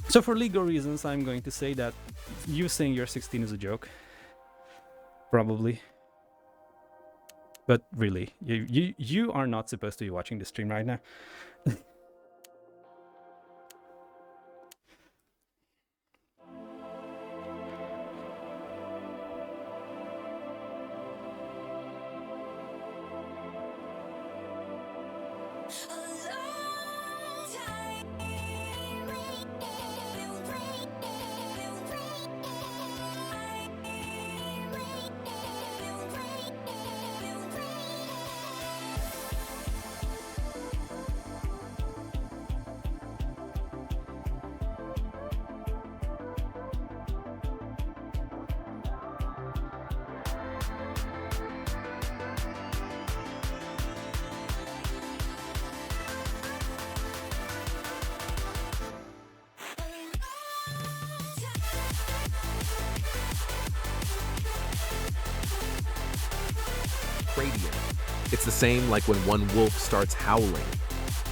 So for legal reasons, I'm going to say that you saying you're 16 is a joke. Probably. But really, you are not supposed to be watching this stream right now. Radiant. It's the same like when one wolf starts howling.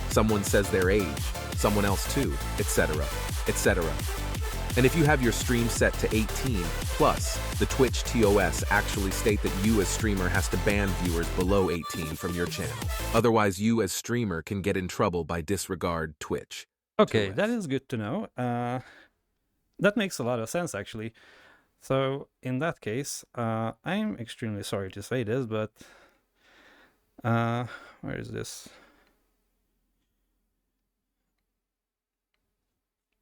Someone says their age, someone else too, etc., etc. And if you have your stream set to 18 plus, the Twitch TOS actually state that you as streamer has to ban viewers below 18 from your channel. Otherwise, you as streamer can get in trouble by disregard Twitch. Okay, TOS. that is good to know. That makes a lot of sense, actually. So, in that case, I'm extremely sorry to say this, but... where is this?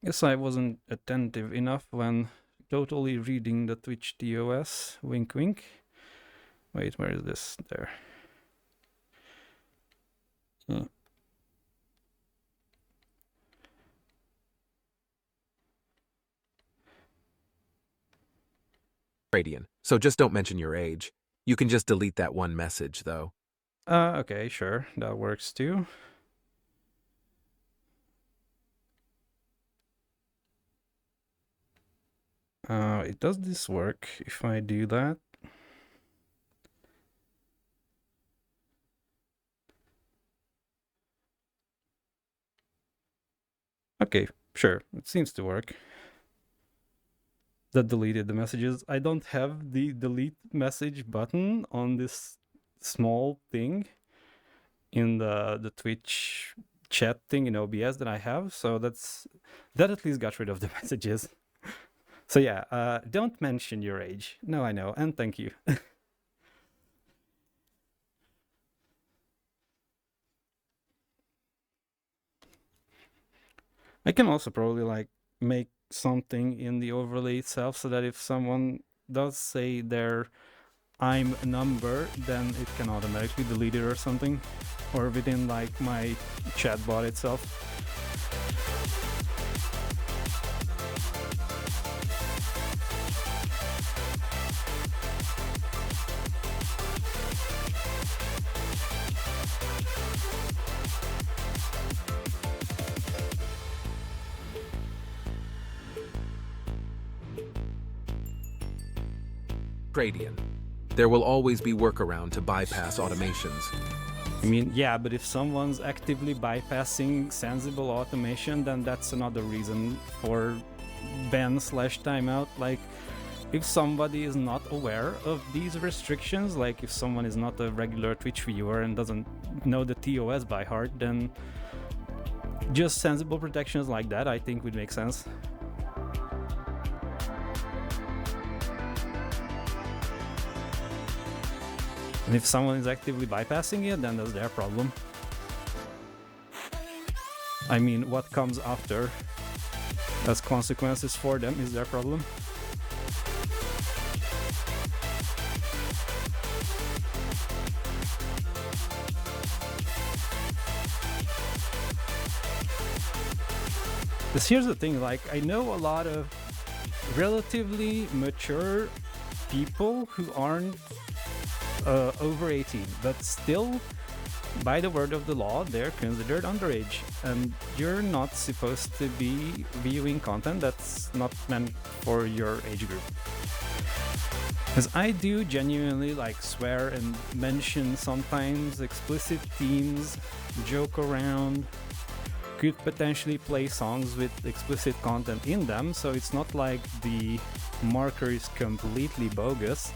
Guess I wasn't attentive enough when totally reading the Twitch TOS. Wink, wink. Wait, where is this? There. Radiant. So just don't mention your age. You can just delete that one message, though. Okay, sure. That works too. Does this work if I do that? Okay, sure. It seems to work. That deleted the messages. I don't have the delete message button on this small thing in the Twitch chat thing in OBS that I have, so that at least got rid of the messages. So yeah, don't mention your age. No, I know, and thank you. I can also probably like make something in the overlay itself so that if someone does say their I'm a number, then it can automatically delete it or something, or within like my chatbot itself. Radiant. There will always be workaround to bypass automations. I mean, yeah, but if someone's actively bypassing sensible automation, then that's another reason for ban/timeout. Like, if somebody is not aware of these restrictions, like if someone is not a regular Twitch viewer and doesn't know the TOS by heart, then just sensible protections like that, I think, would make sense. And if someone is actively bypassing it, then that's their problem. I mean, what comes after as consequences for them is their problem. Because here's the thing, like, I know a lot of relatively mature people who aren't over 18, but still, by the word of the law, they're considered underage, and you're not supposed to be viewing content that's not meant for your age group. Because I do genuinely like swear and mention sometimes explicit themes, joke around, could potentially play songs with explicit content in them, so it's not like the marker is completely bogus.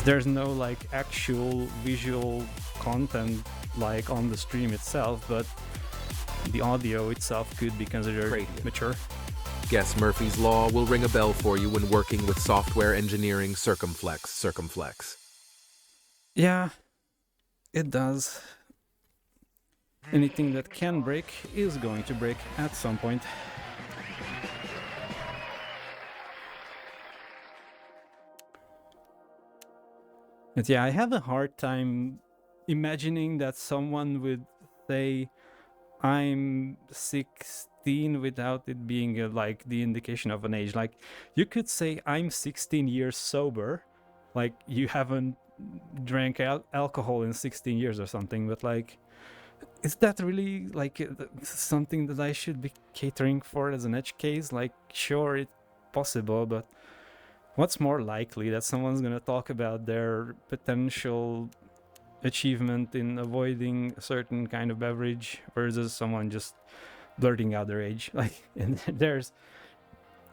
There's no like actual visual content like on the stream itself, but the audio itself could be considered mature. Guess Murphy's Law will ring a bell for you when working with software engineering circumflex. Yeah, it does. Anything that can break is going to break at some point. But yeah, I have a hard time imagining that someone would say I'm 16 without it being like the indication of an age. Like, you could say I'm 16 years sober, like you haven't drank alcohol in 16 years or something, but like, is that really like something that I should be catering for as an edge case? Like, sure, it's possible, but what's more likely, that someone's gonna talk about their potential achievement in avoiding a certain kind of beverage versus someone just blurting out their age? Like, and there's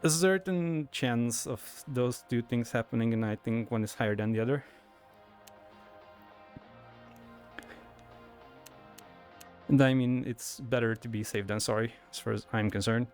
a certain chance of those two things happening, and I think one is higher than the other. And I mean, it's better to be safe than sorry, as far as I'm concerned.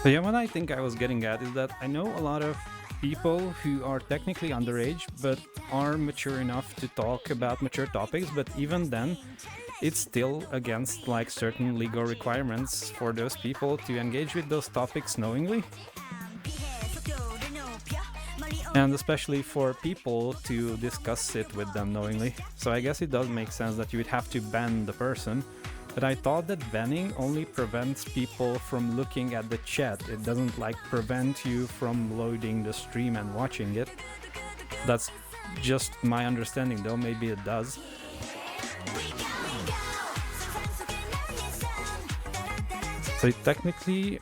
So yeah, what I think I was getting at is that I know a lot of people who are technically underage but are mature enough to talk about mature topics, but even then it's still against like certain legal requirements for those people to engage with those topics knowingly. And especially for people to discuss it with them knowingly. So I guess it does make sense that you would have to ban the person. But I thought that banning only prevents people from looking at the chat. It doesn't like prevent you from loading the stream and watching it. That's just my understanding though, maybe it does. So technically,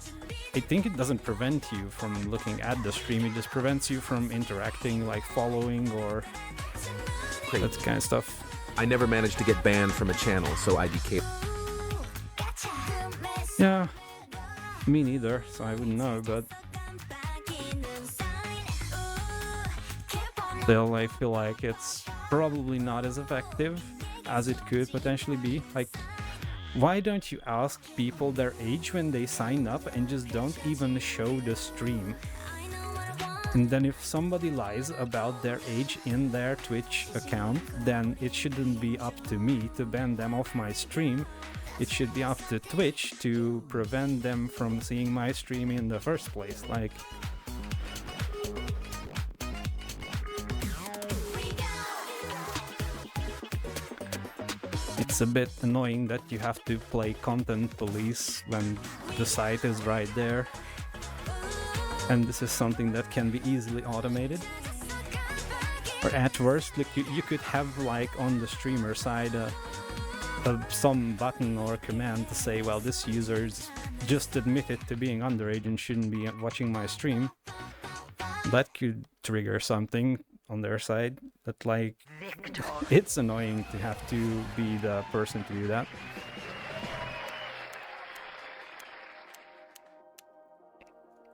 I think it doesn't prevent you from looking at the stream, it just prevents you from interacting, like following or Great. that kind of stuff. I never managed to get banned from a channel, so I became... Yeah, me neither, so I wouldn't know, but still I feel like it's probably not as effective as it could potentially be. Like, why don't you ask people their age when they sign up and just don't even show the stream? And then if somebody lies about their age in their Twitch account, then it shouldn't be up to me to ban them off my stream. It should be up to Twitch to prevent them from seeing my stream in the first place. Like, it's a bit annoying that you have to play content police when the site is right there. And this is something that can be easily automated. Or at worst, like you could have like on the streamer side some button or command to say, well, this user's just admitted to being underage and shouldn't be watching my stream. That could trigger something on their side. That like, it's annoying to have to be the person to do that.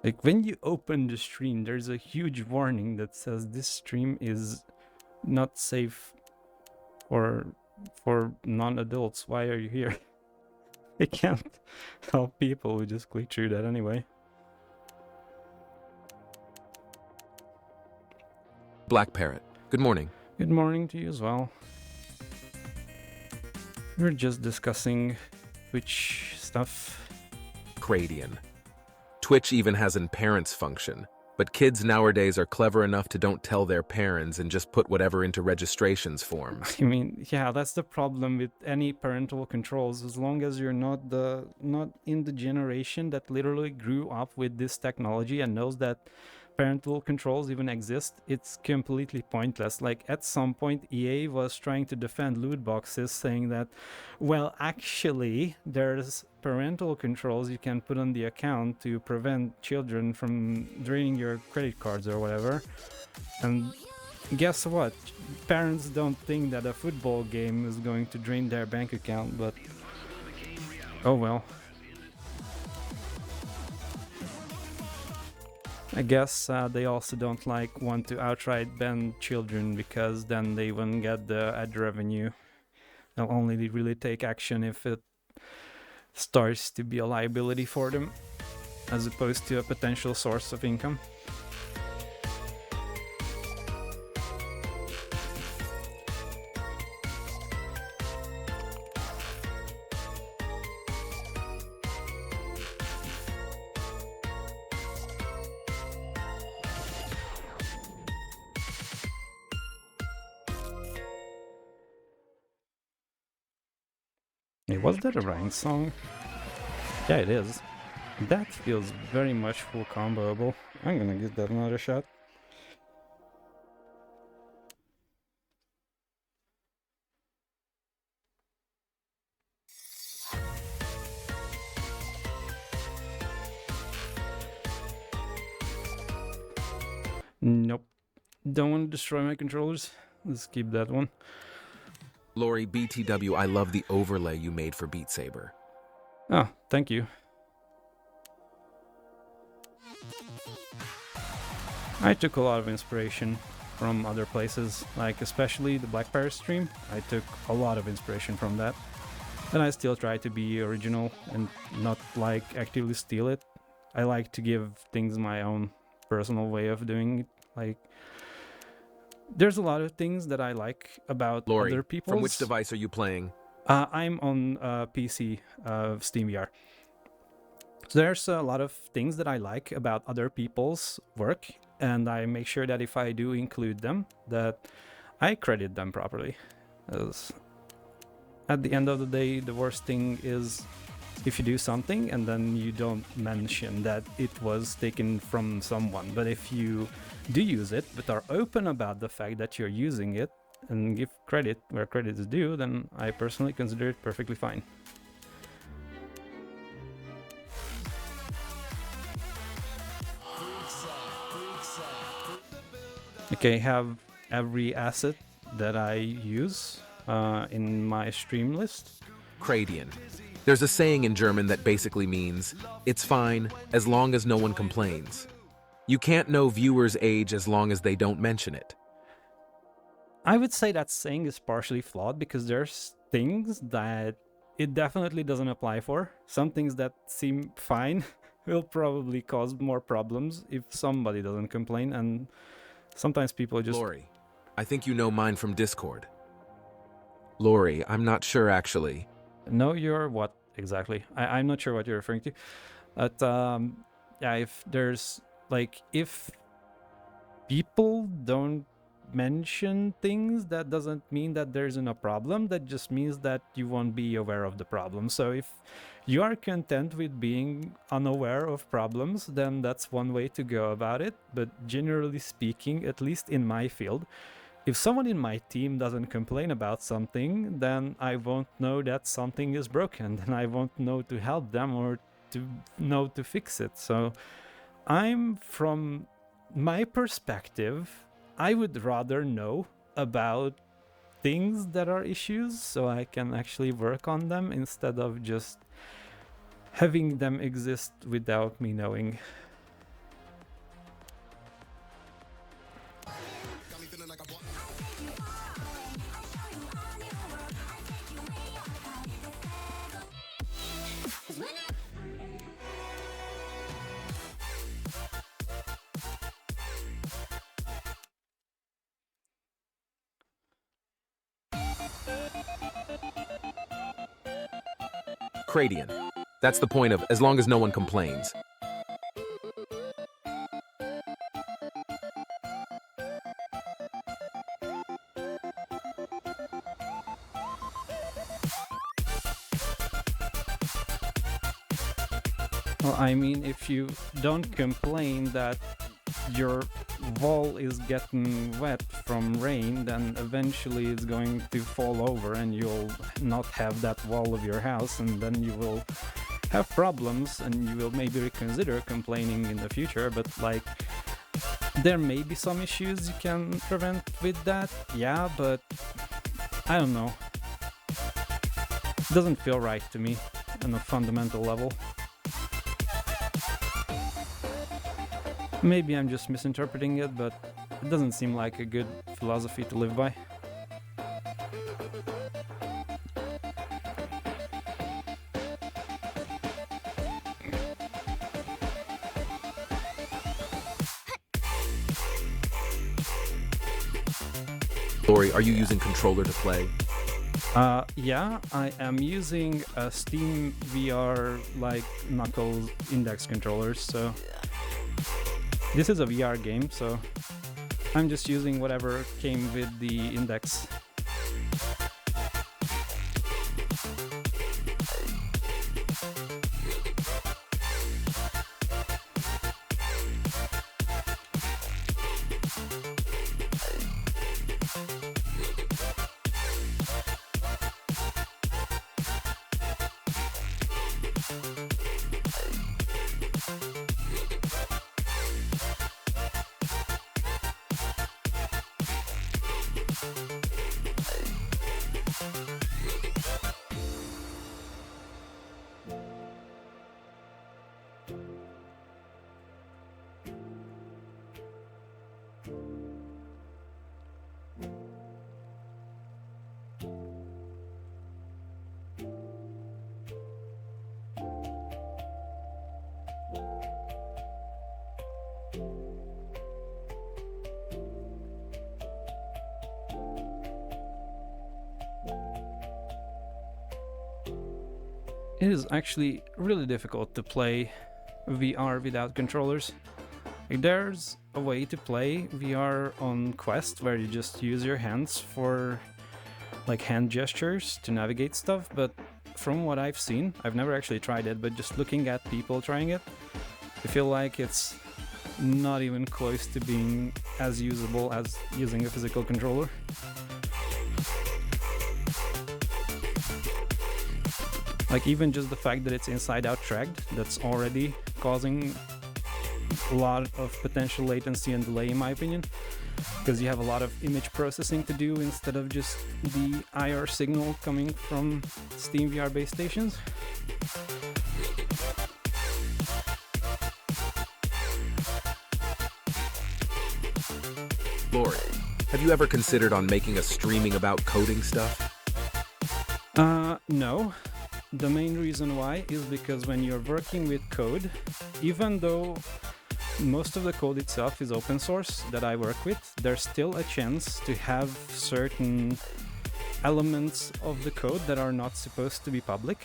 Like when you open the stream, there's a huge warning that says this stream is not safe for non-adults. Why are you here? I can't help people who just click through that anyway. Black Parrot, good morning. Good morning to you as well. We're just discussing Twitch stuff. Cradian. Twitch even has an parents function, but kids nowadays are clever enough to don't tell their parents and just put whatever into registrations forms. I mean, yeah, that's the problem with any parental controls. As long as you're not in the generation that literally grew up with this technology and knows that parental controls even exist, it's completely pointless. Like at some point EA was trying to defend loot boxes, saying that, well, actually there's parental controls you can put on the account to prevent children from draining your credit cards or whatever. And guess what? Parents don't think that a football game is going to drain their bank account, but oh well. I guess they also don't want to outright ban children, because then they won't get the ad revenue. They'll only really take action if it starts to be a liability for them, as opposed to a potential source of income. Hey, was that a Rhine song? Yeah, it is. That feels very much full comboable. I'm gonna give that another shot. Nope. Don't want to destroy my controllers. Let's keep that one. Lori, BTW, I love the overlay you made for Beat Saber. Oh, thank you. I took a lot of inspiration from other places, like especially the Black Paris stream. I took a lot of inspiration from that. And I still try to be original and not actively steal it. I like to give things my own personal way of doing it. There's a lot of things that I like about Lori, other people's. from which device are you playing? I'm on PC, SteamVR. So there's a lot of things that I like about other people's work, and I make sure that if I do include them, that I credit them properly. As at the end of the day, the worst thing is if you do something and then you don't mention that it was taken from someone. But if you do use it, but are open about the fact that you're using it and give credit where credit is due, then I personally consider it perfectly fine. Okay, have every asset that I use in my stream list. Cradian. There's a saying in German that basically means, it's fine as long as no one complains. You can't know viewers' age as long as they don't mention it. I would say that saying is partially flawed, because there's things that it definitely doesn't apply for. Some things that seem fine will probably cause more problems if somebody doesn't complain, and sometimes people just... Lori, I think you know mine from Discord. Lori, I'm not sure actually. No, you're what exactly? I'm not sure what you're referring to. But yeah, if there's if people don't mention things, that doesn't mean that there isn't a problem. That just means that you won't be aware of the problem. So if you are content with being unaware of problems, then that's one way to go about it. But generally speaking, at least in my field, if someone in my team doesn't complain about something, then I won't know that something is broken. Then I won't know to help them or to know to fix it. So from my perspective, I would rather know about things that are issues so I can actually work on them, instead of just having them exist without me knowing. Cradian. That's the point of as long as no one complains. Well, I mean, if you don't complain that your wall is getting wet from rain, then eventually it's going to fall over and you'll not have that wall of your house, and then you will have problems and you will maybe reconsider complaining in the future. But like, there may be some issues you can prevent with that, yeah, but I don't know. It doesn't feel right to me on a fundamental level. Maybe I'm just misinterpreting it, but it doesn't seem like a good philosophy to live by. Lori, are you using controller to play? Yeah, I am using a Steam VR like Knuckles index controllers, so this is a VR game, so I'm just using whatever came with the index. It is actually really difficult to play VR without controllers. Like, there's a way to play VR on Quest where you just use your hands for like hand gestures to navigate stuff, but from what I've seen, I've never actually tried it, but just looking at people trying it, I feel like it's not even close to being as usable as using a physical controller. Like, even just the fact that it's inside-out tracked, that's already causing a lot of potential latency and delay, in my opinion, because you have a lot of image processing to do instead of just the IR signal coming from Steam VR base stations. Lori, have you ever considered on making a streaming about coding stuff? No. The main reason why is because when you're working with code, even though most of the code itself is open source that I work with, there's still a chance to have certain elements of the code that are not supposed to be public,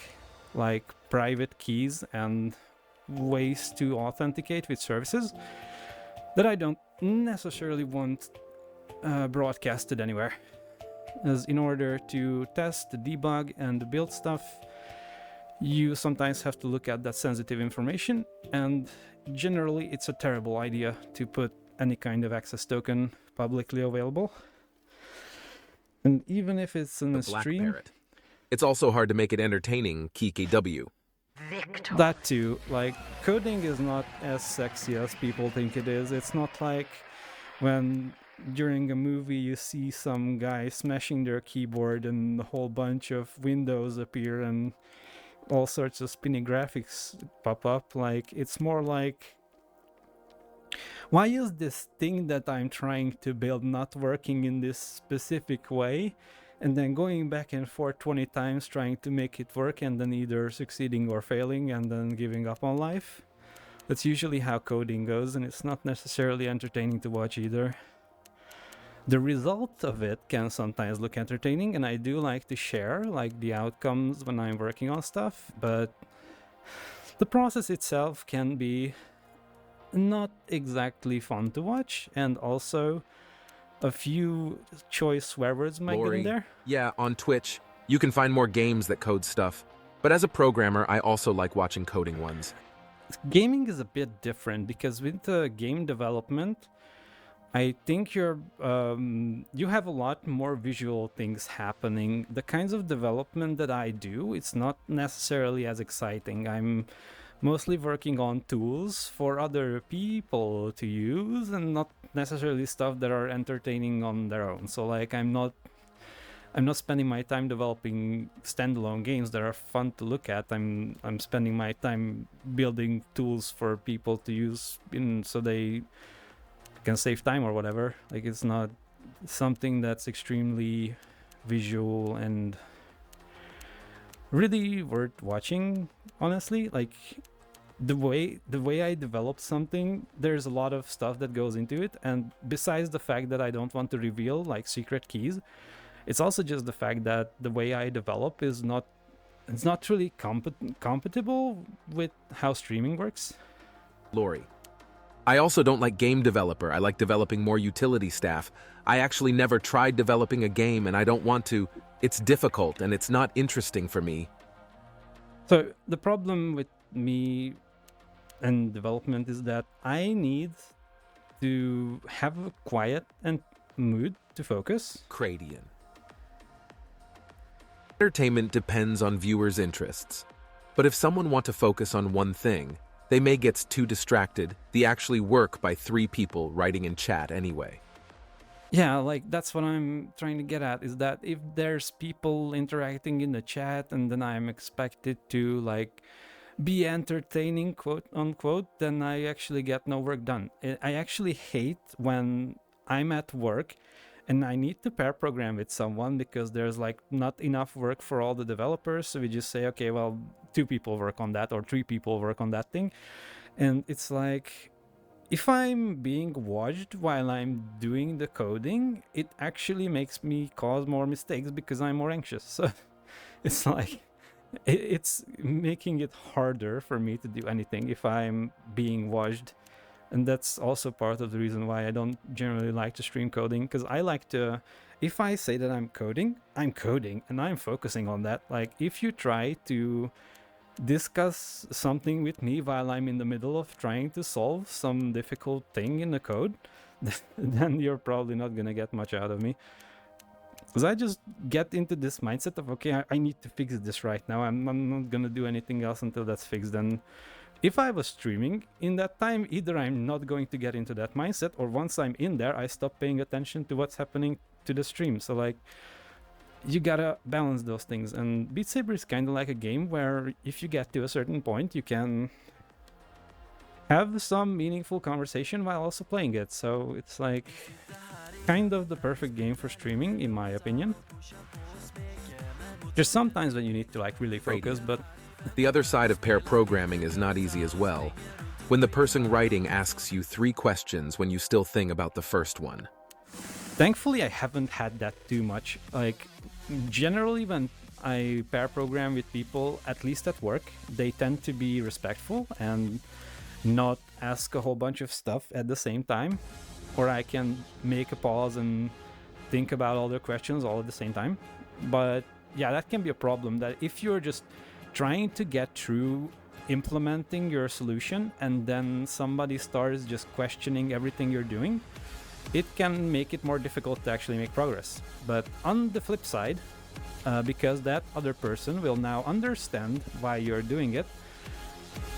like private keys and ways to authenticate with services that I don't necessarily want broadcasted anywhere. As in order to test, debug, and build stuff, you sometimes have to look at that sensitive information, and generally it's a terrible idea to put any kind of access token publicly available. And even if it's in a Black stream, Parrot. It's also hard to make it entertaining, KKW. Victor. that too, like, coding is not as sexy as people think it is. It's not like when during a movie you see some guy smashing their keyboard and a whole bunch of windows appear and all sorts of spinny graphics pop up. Like, it's more like, why is this thing that I'm trying to build not working in this specific way, and then going back and forth 20 times trying to make it work, and then either succeeding or failing and then giving up on life? That's usually how coding goes, and it's not necessarily entertaining to watch either. The result of it can sometimes look entertaining, and I do like to share like the outcomes when I'm working on stuff, but the process itself can be not exactly fun to watch, and also a few choice swear words might get in there. Yeah, on Twitch, you can find more games that code stuff. But as a programmer, I also like watching coding ones. gaming is a bit different because with the game development, I think you have a lot more visual things happening. The kinds of development that I do, it's not necessarily as exciting. I'm mostly working on tools for other people to use and not necessarily stuff that are entertaining on their own. So like I'm not spending my time developing standalone games that are fun to look at. I'm spending my time building tools for people to use so they can save time or whatever. Like it's not something that's extremely visual and really worth watching, honestly. Like the way I develop something, there's a lot of stuff that goes into it, and besides the fact that I don't want to reveal like secret keys, it's also just the fact that the way I develop is not really compatible with how streaming works. Lori. I also don't like game developer. I like developing more utility staff. I actually never tried developing a game and I don't want to. It's difficult and it's not interesting for me. So the problem with me and development is that I need to have a quiet and mood to focus. Cradian. Entertainment depends on viewers' interests. But if someone want to focus on one thing, they may get too distracted. They actually work by 3 people writing in chat anyway. Yeah, like that's what I'm trying to get at, is that if there's people interacting in the chat and then I'm expected to like be entertaining, quote unquote, then I actually get no work done. I actually hate when I'm at work and I need to pair program with someone because there's like not enough work for all the developers. So we just say, okay, well, 2 people work on that or 3 people work on that thing. And it's like, if I'm being watched while I'm doing the coding, it actually makes me cause more mistakes because I'm more anxious. So it's like, it's making it harder for me to do anything if I'm being watched. And that's also part of the reason why I don't generally like to stream coding, because I like to, if I say that I'm coding and I'm focusing on that. Like if you try to discuss something with me while I'm in the middle of trying to solve some difficult thing in the code, then you're probably not going to get much out of me. Because I just get into this mindset of, okay, I need to fix this right now. I'm not going to do anything else until that's fixed. And if I was streaming in that time, either I'm not going to get into that mindset, or once I'm in there, I stop paying attention to what's happening to the stream. So like, you gotta balance those things. And Beat Saber is kind of like a game where if you get to a certain point, you can have some meaningful conversation while also playing it. So it's like kind of the perfect game for streaming, in my opinion. There's sometimes when you need to like really focus, but The other side of pair programming is not easy as well. When the person writing asks you 3 questions when you still think about the first one. thankfully I haven't had that too much. Like generally when I pair program with people, at least at work, they tend to be respectful and not ask a whole bunch of stuff at the same time, or I can make a pause and think about all their questions all at the same time. But yeah, that can be a problem, that if you're just trying to get through implementing your solution and then somebody starts just questioning everything you're doing, it can make it more difficult to actually make progress. But on the flip side, because that other person will now understand why you're doing it,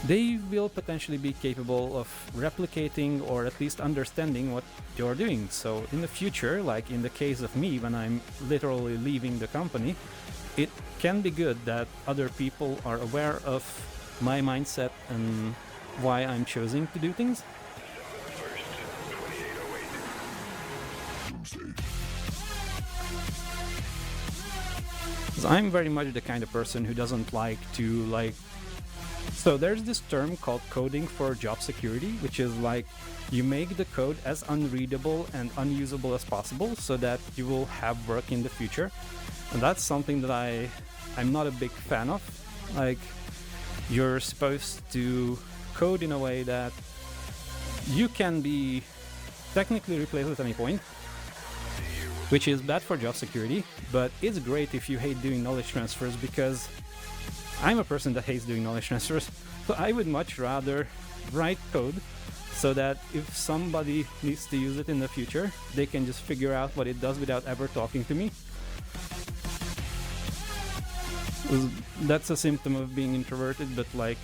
they will potentially be capable of replicating or at least understanding what you're doing. So in the future, like in the case of me, when I'm literally leaving the company, it can be good that other people are aware of my mindset and why I'm choosing to do things. So I'm very much the kind of person who doesn't like to so there's this term called coding for job security, which is like you make the code as unreadable and unusable as possible so that you will have work in the future. And that's something that I'm not a big fan of. Like, you're supposed to code in a way that you can be technically replaced at any point, which is bad for job security, but it's great if you hate doing knowledge transfers, because I'm a person that hates doing knowledge transfers. So I would much rather write code so that if somebody needs to use it in the future, they can just figure out what it does without ever talking to me. That's a symptom of being introverted, but like,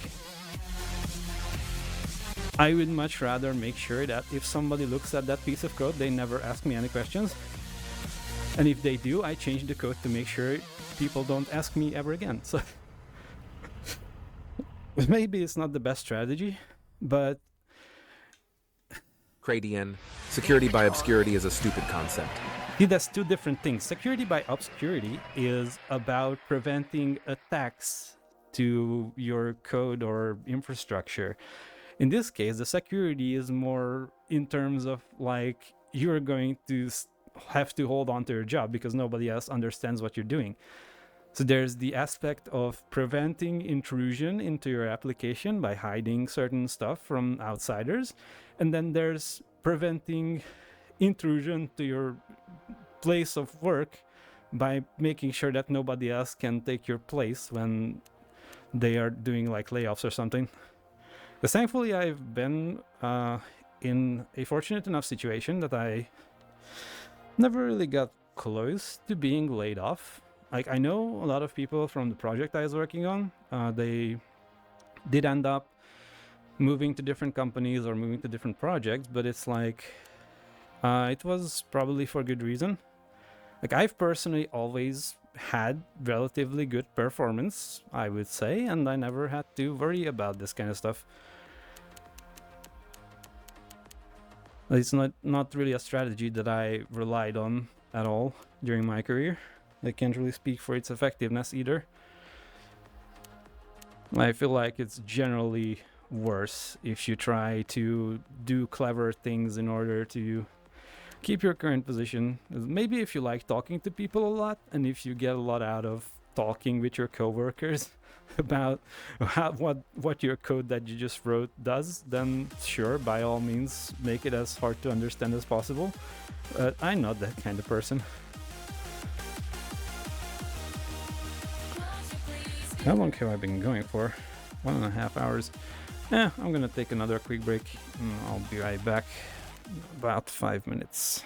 I would much rather make sure that if somebody looks at that piece of code, they never ask me any questions. And if they do, I change the code to make sure people don't ask me ever again. So maybe it's not the best strategy, but Cradian, security by obscurity is a stupid concept. see, that's two different things. Security by obscurity is about preventing attacks to your code or infrastructure. In this case, the security is more in terms of like you're going to have to hold on to your job because nobody else understands what you're doing. So there's the aspect of preventing intrusion into your application by hiding certain stuff from outsiders. And then there's preventing intrusion to your place of work by making sure that nobody else can take your place when they are doing like layoffs or something. Because thankfully I've been in a fortunate enough situation that I never really got close to being laid off. Like, I know a lot of people from the project I was working on, they did end up moving to different companies or moving to different projects, but it's like, it was probably for good reason. Like, I've personally always had relatively good performance, I would say, and I never had to worry about this kind of stuff. It's not really a strategy that I relied on at all during my career. I can't really speak for its effectiveness either. I feel like it's generally worse if you try to do clever things in order to keep your current position. Maybe if you like talking to people a lot and if you get a lot out of talking with your coworkers about what your code that you just wrote does, then sure, by all means, make it as hard to understand as possible. But I'm not that kind of person. How long have I been going for? 1.5 hours. I'm gonna take another quick break. I'll be right back. About 5 minutes.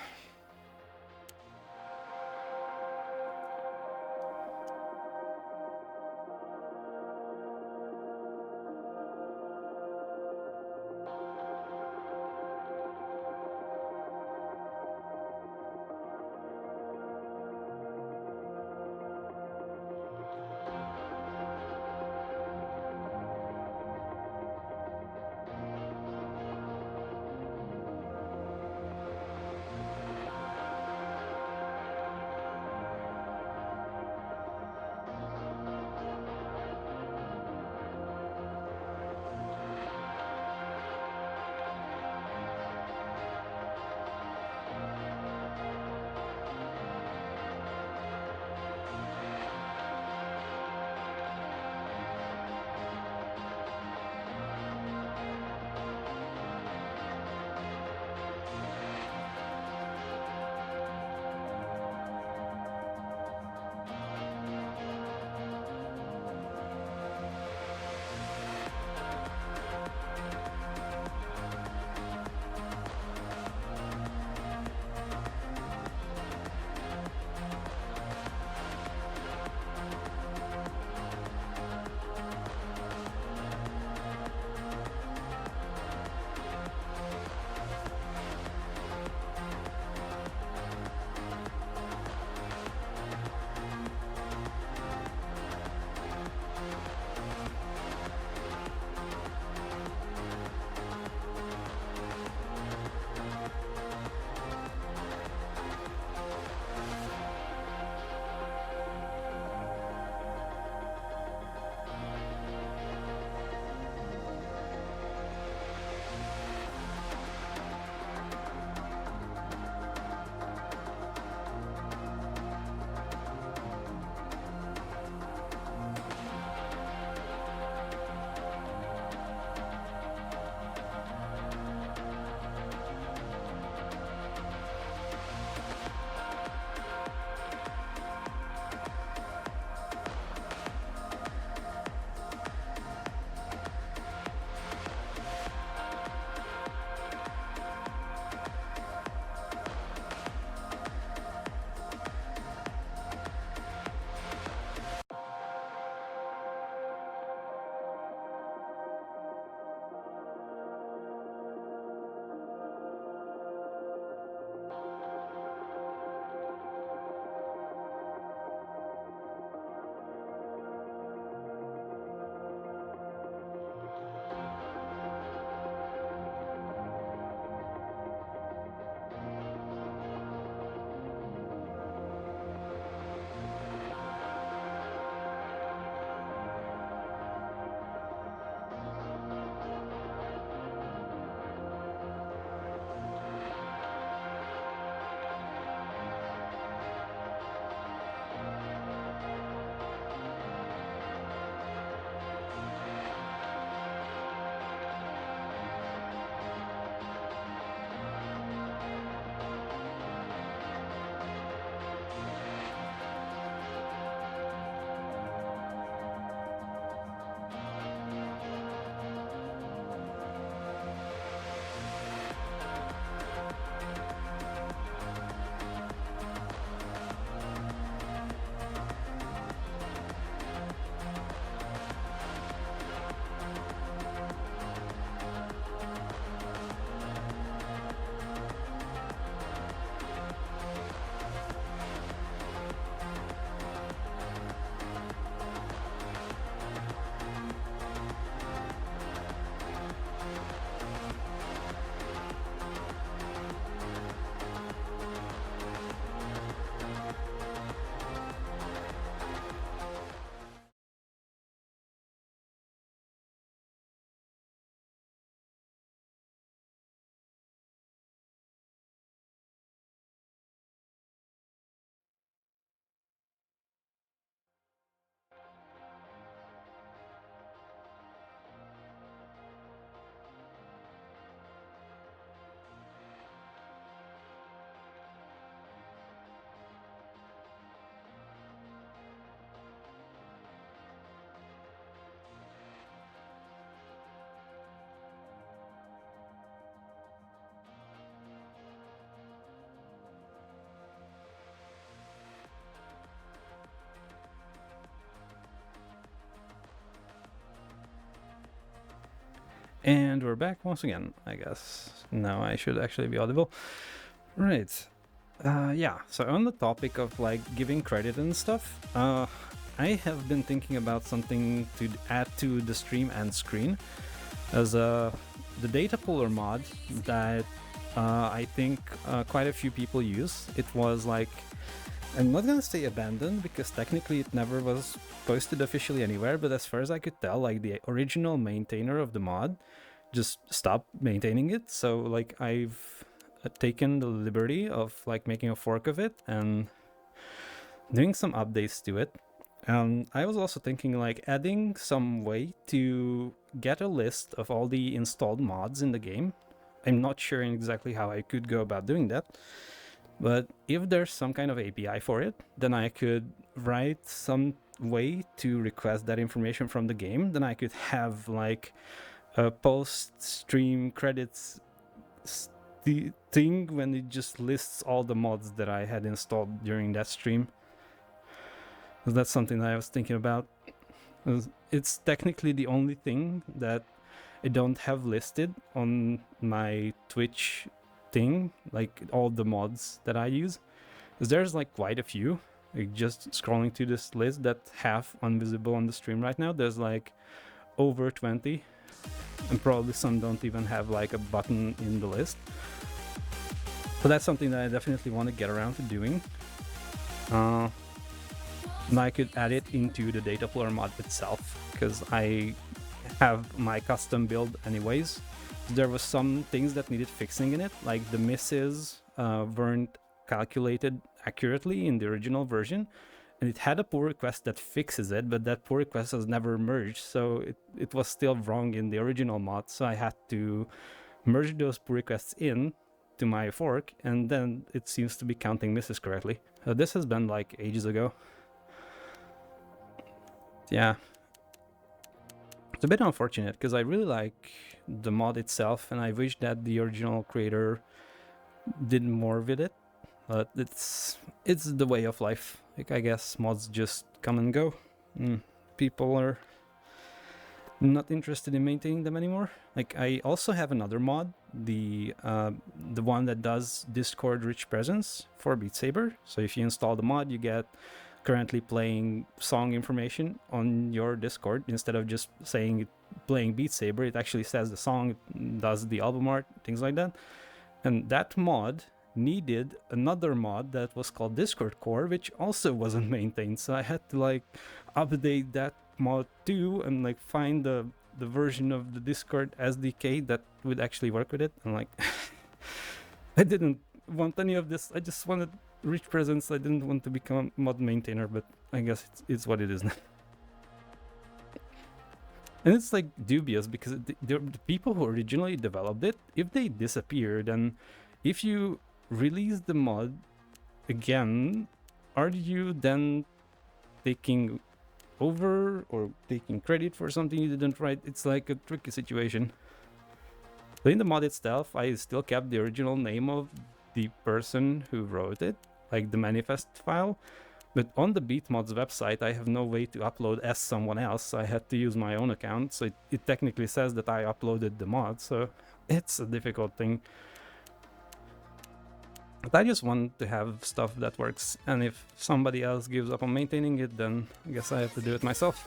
And we're back once again, I guess. Now I should actually be audible. Right. Yeah, so on the topic of like giving credit and stuff, I have been thinking about something to add to the stream and screen as the data puller mod that I think quite a few people use. It was like, I'm not gonna say abandoned because technically it never was posted officially anywhere, but as far as I could tell, like the original maintainer of the mod just stopped maintaining it. So like I've taken the liberty of like making a fork of it and doing some updates to it. I was also thinking like adding some way to get a list of all the installed mods in the game. I'm not sure exactly how I could go about doing that, but if there's some kind of API for it, then I could write some way to request that information from the game. Then I could have like a post-stream credits the thing when it just lists all the mods that I had installed during that stream. So that's something that I was thinking about. It's technically the only thing that I don't have listed on my Twitch thing, like all the mods that I use. Because there's like quite a few. Like just scrolling through this list that half invisible on the stream right now, there's like over 20. And probably some don't even have like a button in the list. So that's something that I definitely want to get around to doing. And I could add it into the data puller mod itself, because I have my custom build anyways. There was some things that needed fixing in it, like the misses weren't calculated accurately in the original version, and it had a pull request that fixes it, but that pull request has never merged, so it was still wrong in the original mod, so I had to merge those pull requests in to my fork, and then it seems to be counting misses correctly. This has been like ages ago. Yeah. It's a bit unfortunate because I really like the mod itself and I wish that the original creator did more with it. But it's the way of life. Like, I guess mods just come and go. People are not interested in maintaining them anymore. Like, I also have another mod, the one that does Discord rich presence for Beat Saber. So if you install the mod, you get currently playing song information on your Discord instead of just saying playing Beat Saber. It actually says the song, it does the album art, things like that. And that mod needed another mod that was called Discord Core, which also wasn't maintained. So I had to like update that mod too and like find the version of the Discord SDK that would actually work with it. And like I didn't want any of this. I just wanted rich presence. I didn't want to become a mod maintainer, but I guess it's what it is now. And it's like dubious because the people who originally developed it, if they disappear, then if you release the mod again, are you then taking over or taking credit for something you didn't write? It's like a tricky situation. So in the mod itself, I still kept the original name of the person who wrote it, like the manifest file. But on the Beatmods website, I have no way to upload as someone else. So I had to use my own account. So it technically says that I uploaded the mod. So it's a difficult thing. But I just want to have stuff that works. And if somebody else gives up on maintaining it, then I guess I have to do it myself.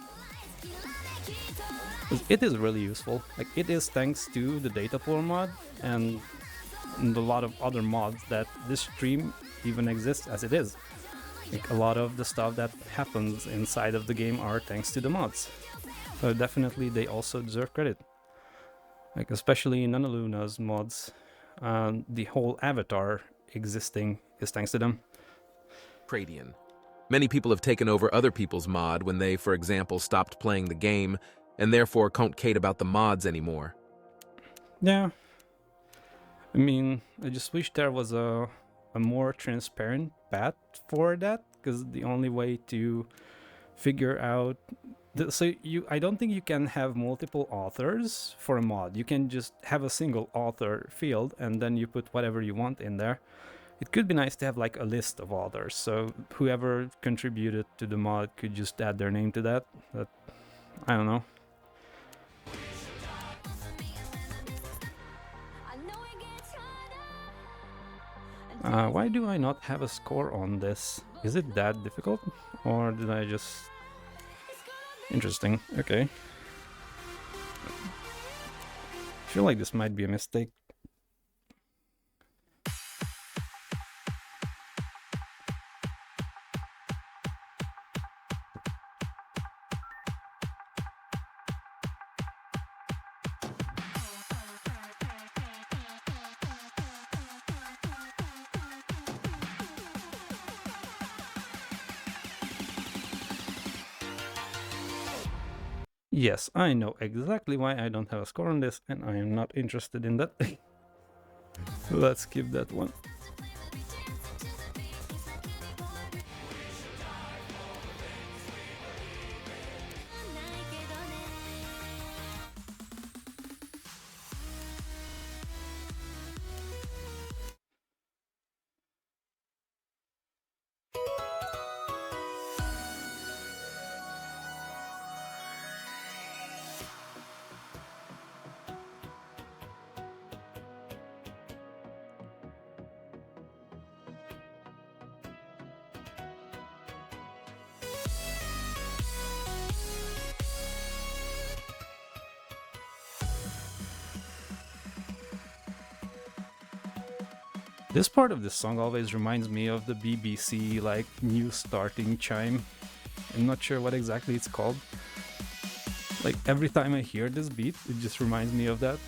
It is really useful. Like, it is thanks to the data puller mod and a lot of other mods that this stream even exists as it is. Like, a lot of the stuff that happens inside of the game are thanks to the mods. So definitely they also deserve credit. Like, especially in Nanaluna's mods, the whole avatar existing is thanks to them. Pradian. Many people have taken over other people's mod when they, for example, stopped playing the game, and therefore can't care about the mods anymore. Yeah. I mean, I just wish there was a more transparent path for that, because the only way to figure out I don't think you can have multiple authors for a mod. You can just have a single author field and then you put whatever you want in there. It could be nice to have like a list of authors, so whoever contributed to the mod could just add their name to that. But I don't know. Why do I not have a score on this? Is it that difficult? Or did I just... Interesting, okay. I feel like this might be a mistake. Yes, I know exactly why I don't have a score on this, and I am not interested in that. Let's skip that one. This part of the song always reminds me of the BBC like new starting chime. I'm not sure what exactly it's called. Like every time I hear this beat, it just reminds me of that.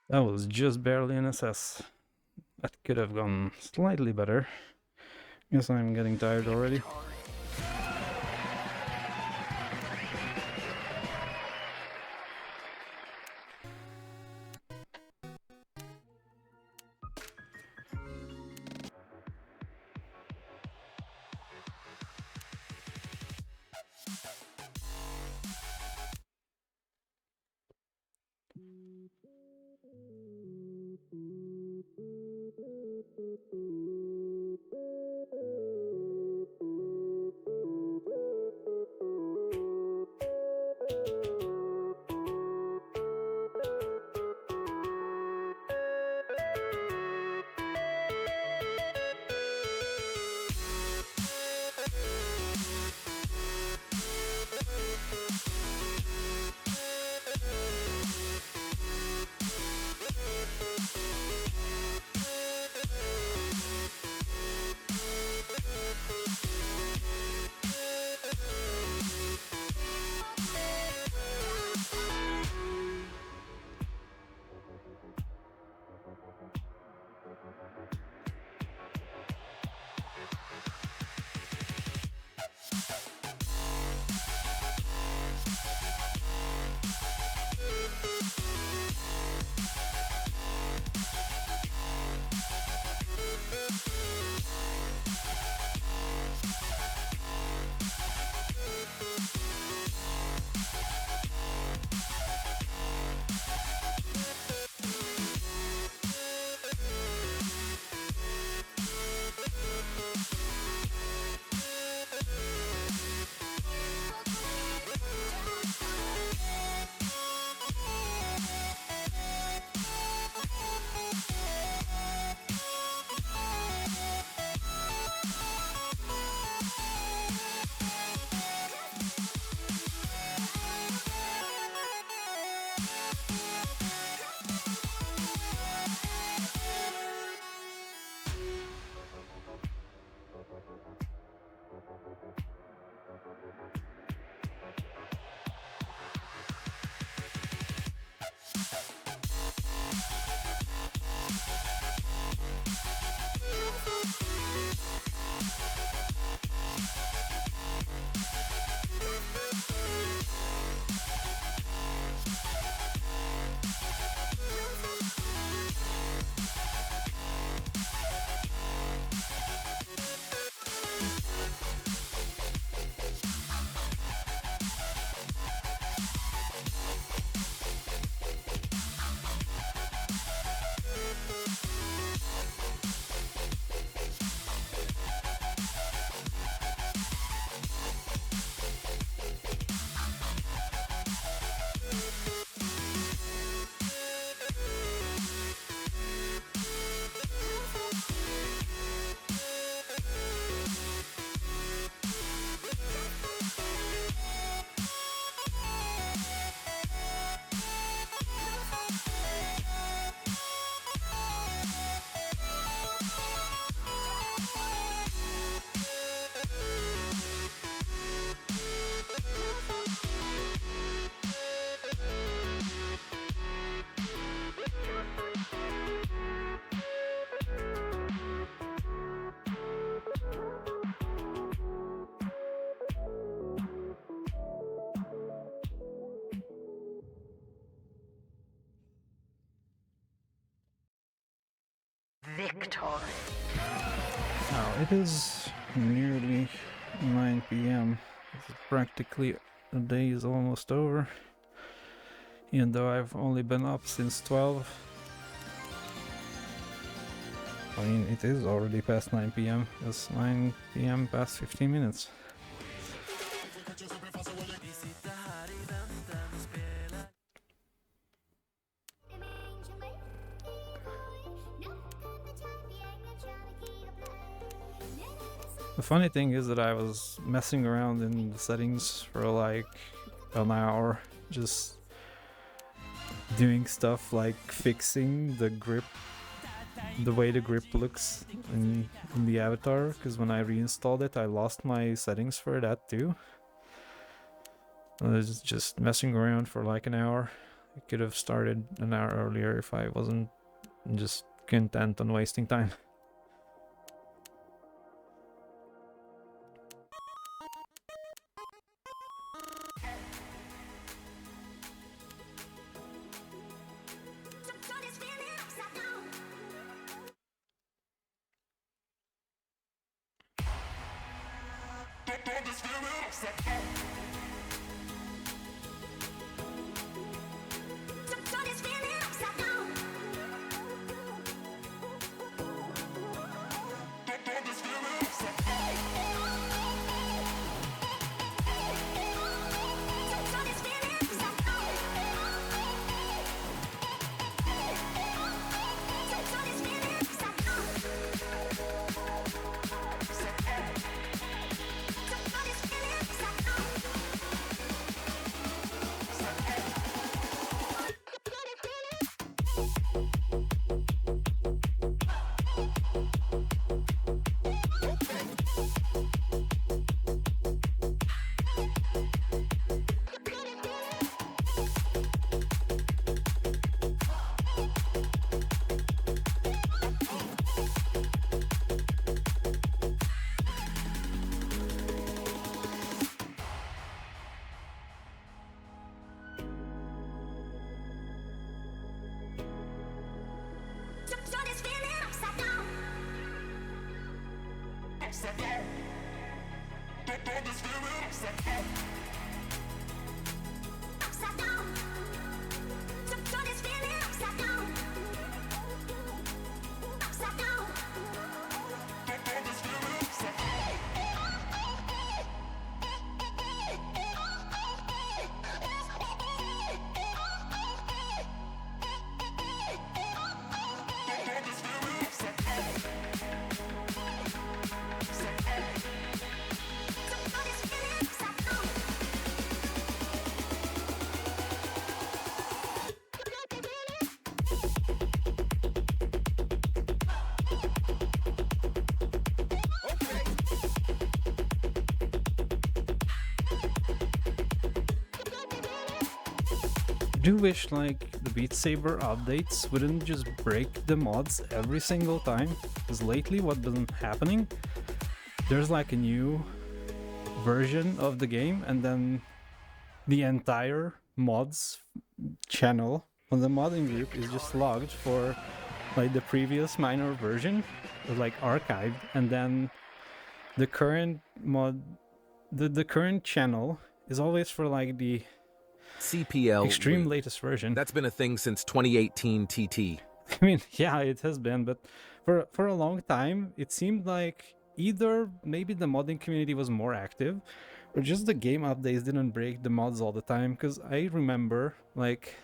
That was just barely an SS. That could have gone slightly better. Guess I'm getting tired already. Victory. Now it is nearly 9 p.m. Practically the day is almost over. Even though I've only been up since 12. I mean, it is already past 9 p.m. It's 9 p.m. past 15 minutes. The funny thing is that I was messing around in the settings for like an hour, just doing stuff like fixing the grip, the way the grip looks in the avatar, because when I reinstalled it I lost my settings for that too. I was just messing around for like an hour. I could have started an hour earlier if I wasn't just content on wasting time. I do wish like the Beat Saber updates wouldn't just break the mods every single time, because lately what been happening, there's like a new version of the game and then the entire mods channel on the modding group is just logged for like the previous minor version, like archived, and then the current mod, the current channel is always for like the CPL extreme loot. latest version. That's been a thing since 2018 TT. I mean, yeah, it has been, but for a long time, it seemed like either maybe the modding community was more active, or just the game updates didn't break the mods all the time. Because I remember, like,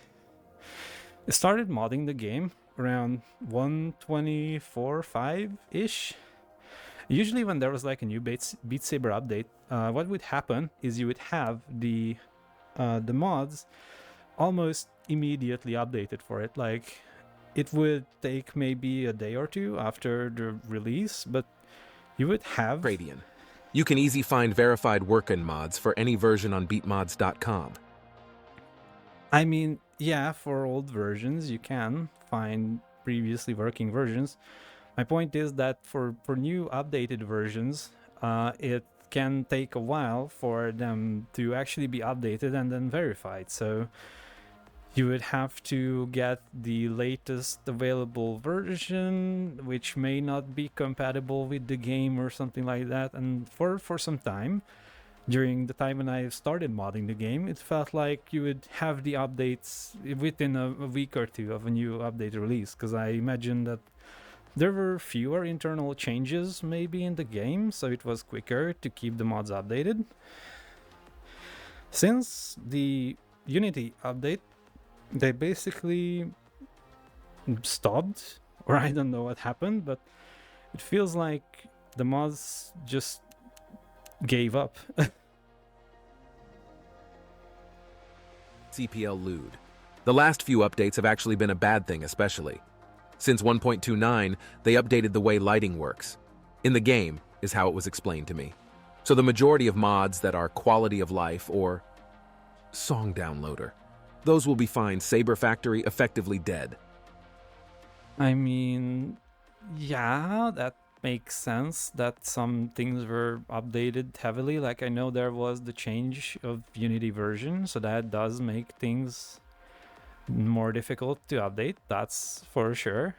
I started modding the game around 1.24.5-ish. Usually when there was like a new Beat Saber update, what would happen is you would have the mods almost immediately updated for it. Like, it would take maybe a day or two after the release, but you would have... Radian. You can easy find verified workin' mods for any version on beatmods.com. I mean, yeah, for old versions you can find previously working versions. My point is that for new updated versions, it can take a while for them to actually be updated and then verified. So you would have to get the latest available version, which may not be compatible with the game or something like that. And for some time, during the time when I started modding the game, it felt like you would have the updates within a week or two of a new update release, because I imagine that there were fewer internal changes maybe in the game, so it was quicker to keep the mods updated. Since the Unity update, they basically stopped, or I don't know what happened, but it feels like the mods just gave up. CPL lewd. The last few updates have actually been a bad thing, especially. Since 1.29, they updated the way lighting works. In the game, is how it was explained to me. So the majority of mods that are quality of life or song downloader, those will be fine. Saber Factory effectively dead. I mean, yeah, that makes sense that some things were updated heavily. Like, I know there was the change of Unity version, so that does make things more difficult to update, that's for sure.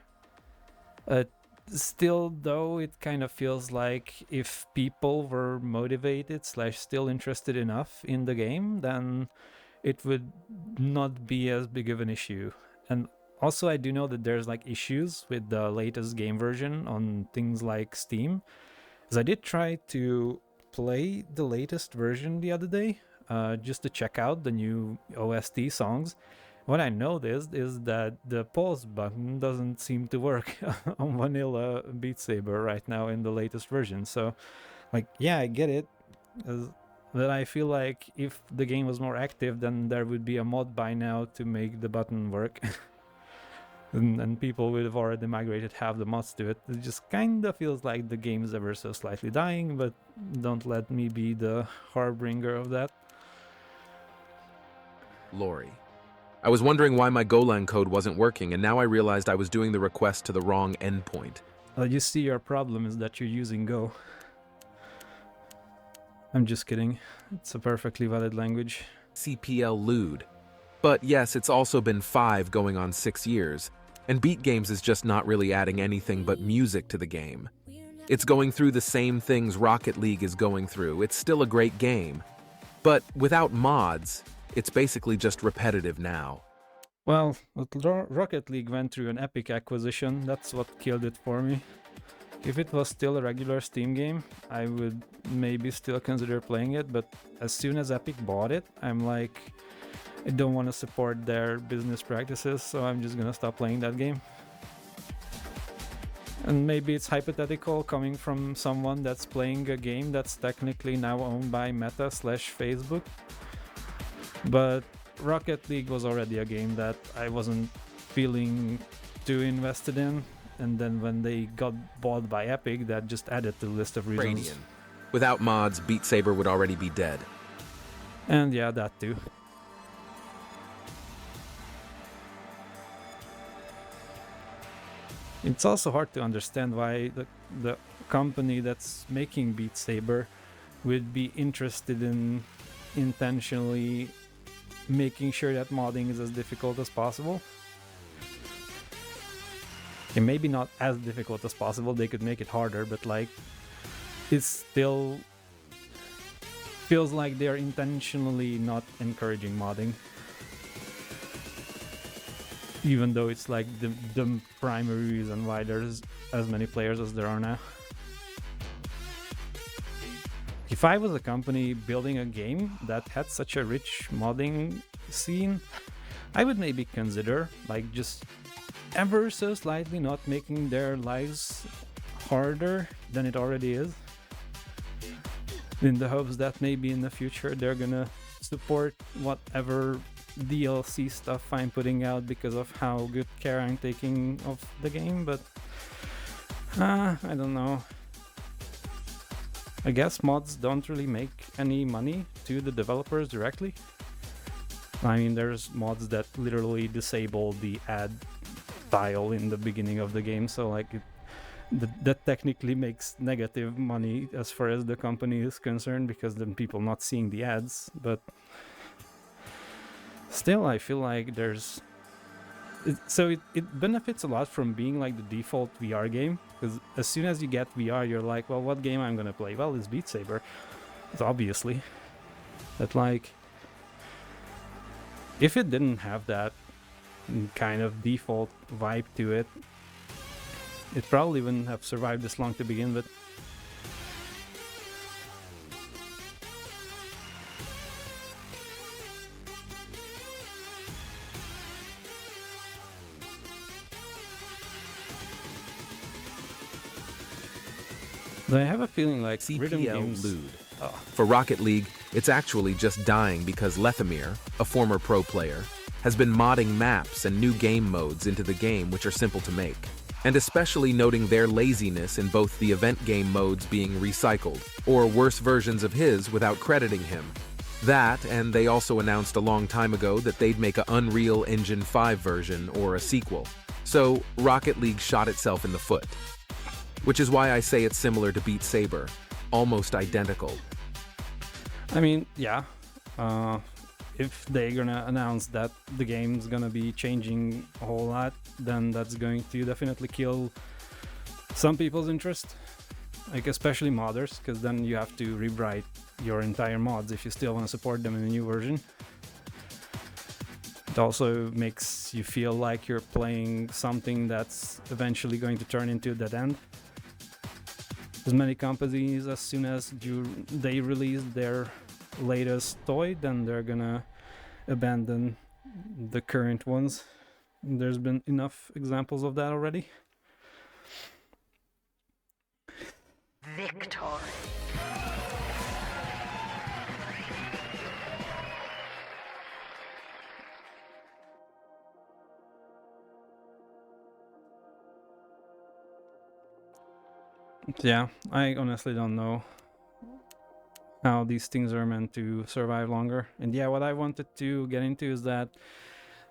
Still, though, it kind of feels like if people were motivated / still interested enough in the game, then it would not be as big of an issue. And also, I do know that there's like issues with the latest game version on things like Steam, because I did try to play the latest version the other day, just to check out the new OST songs. What I noticed is that the pause button doesn't seem to work on vanilla Beat Saber right now in the latest version. So, like, yeah, I get it. But I feel like if the game was more active, then there would be a mod by now to make the button work. and people would have already migrated half the mods to it. It just kind of feels like the game is ever so slightly dying, but don't let me be the harbinger of that. Lori. I was wondering why my Golang code wasn't working, and now I realized I was doing the request to the wrong endpoint. You see, your problem is that you're using Go. I'm just kidding. It's a perfectly valid language. CPL lewd. But yes, it's also been 5 going on 6 years, and Beat Games is just not really adding anything but music to the game. It's going through the same things Rocket League is going through. It's still a great game. But without mods, it's basically just repetitive now. Well, Rocket League went through an Epic acquisition. That's what killed it for me. If it was still a regular Steam game, I would maybe still consider playing it, but as soon as Epic bought it, I'm like, I don't want to support their business practices, so I'm just gonna stop playing that game. And maybe it's hypothetical coming from someone that's playing a game that's technically now owned by Meta / Facebook. But Rocket League was already a game that I wasn't feeling too invested in. And then when they got bought by Epic, that just added to the list of reasons. Cranian. Without mods, Beat Saber would already be dead. And yeah, that too. It's also hard to understand why the company that's making Beat Saber would be interested in intentionally making sure that modding is as difficult as possible. And maybe not as difficult as possible, they could make it harder, but like, it still feels like they're intentionally not encouraging modding. Even though it's like the primary reason why there's as many players as there are now. If I was a company building a game that had such a rich modding scene, I would maybe consider like just ever so slightly not making their lives harder than it already is, in the hopes that maybe in the future they're gonna support whatever DLC stuff I'm putting out because of how good care I'm taking of the game. But I don't know. I guess mods don't really make any money to the developers directly. I mean, there's mods that literally disable the ad tile in the beginning of the game, so like that technically makes negative money as far as the company is concerned, because then people not seeing the ads. But Still, I feel like it benefits a lot from being like the default VR game, because as soon as you get VR, you're like, well, what game I'm gonna play? Well, it's Beat Saber. It's obviously. But like, if it didn't have that kind of default vibe to it, it probably wouldn't have survived this long to begin with. But I have a feeling like rhythm CPL games. lewd. For Rocket League, it's actually just dying because Lethemir, a former pro player, has been modding maps and new game modes into the game which are simple to make, and especially noting their laziness in both the event game modes being recycled, or worse versions of his without crediting him. That, and they also announced a long time ago that they'd make an Unreal Engine 5 version or a sequel. So Rocket League shot itself in the foot. Which is why I say it's similar to Beat Saber, almost identical. I mean, yeah. If they're gonna announce that the game's gonna be changing a whole lot, then that's going to definitely kill some people's interest. Like, especially modders, because then you have to rewrite your entire mods if you still want to support them in a new version. It also makes you feel like you're playing something that's eventually going to turn into a dead end. As many companies, as soon as they release their latest toy, then they're gonna abandon the current ones. There's been enough examples of that already. Victory. Yeah, I honestly don't know how these things are meant to survive longer. And yeah, what I wanted to get into is that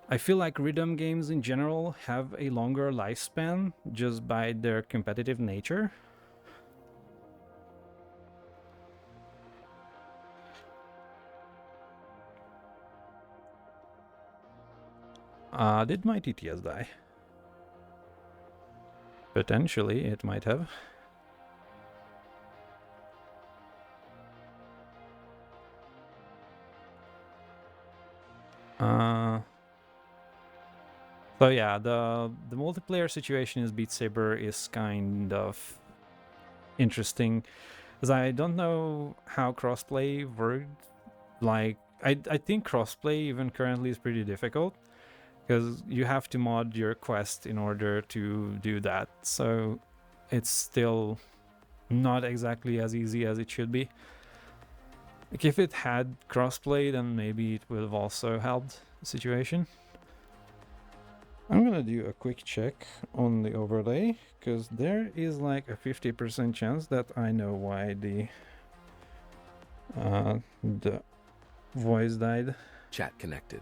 I feel like rhythm games in general have a longer lifespan just by their competitive nature. Did my TTS die? Potentially, it might have. So yeah, the multiplayer situation in Beat Saber is kind of interesting, because I don't know how crossplay worked. Like, I think crossplay even currently is pretty difficult, because you have to mod your quest in order to do that. So it's still not exactly as easy as it should be. Like, if it had crossplay, then maybe it would have also helped the situation. I'm gonna do a quick check on the overlay, because there is like a 50% chance that I know why the voice died. Chat connected.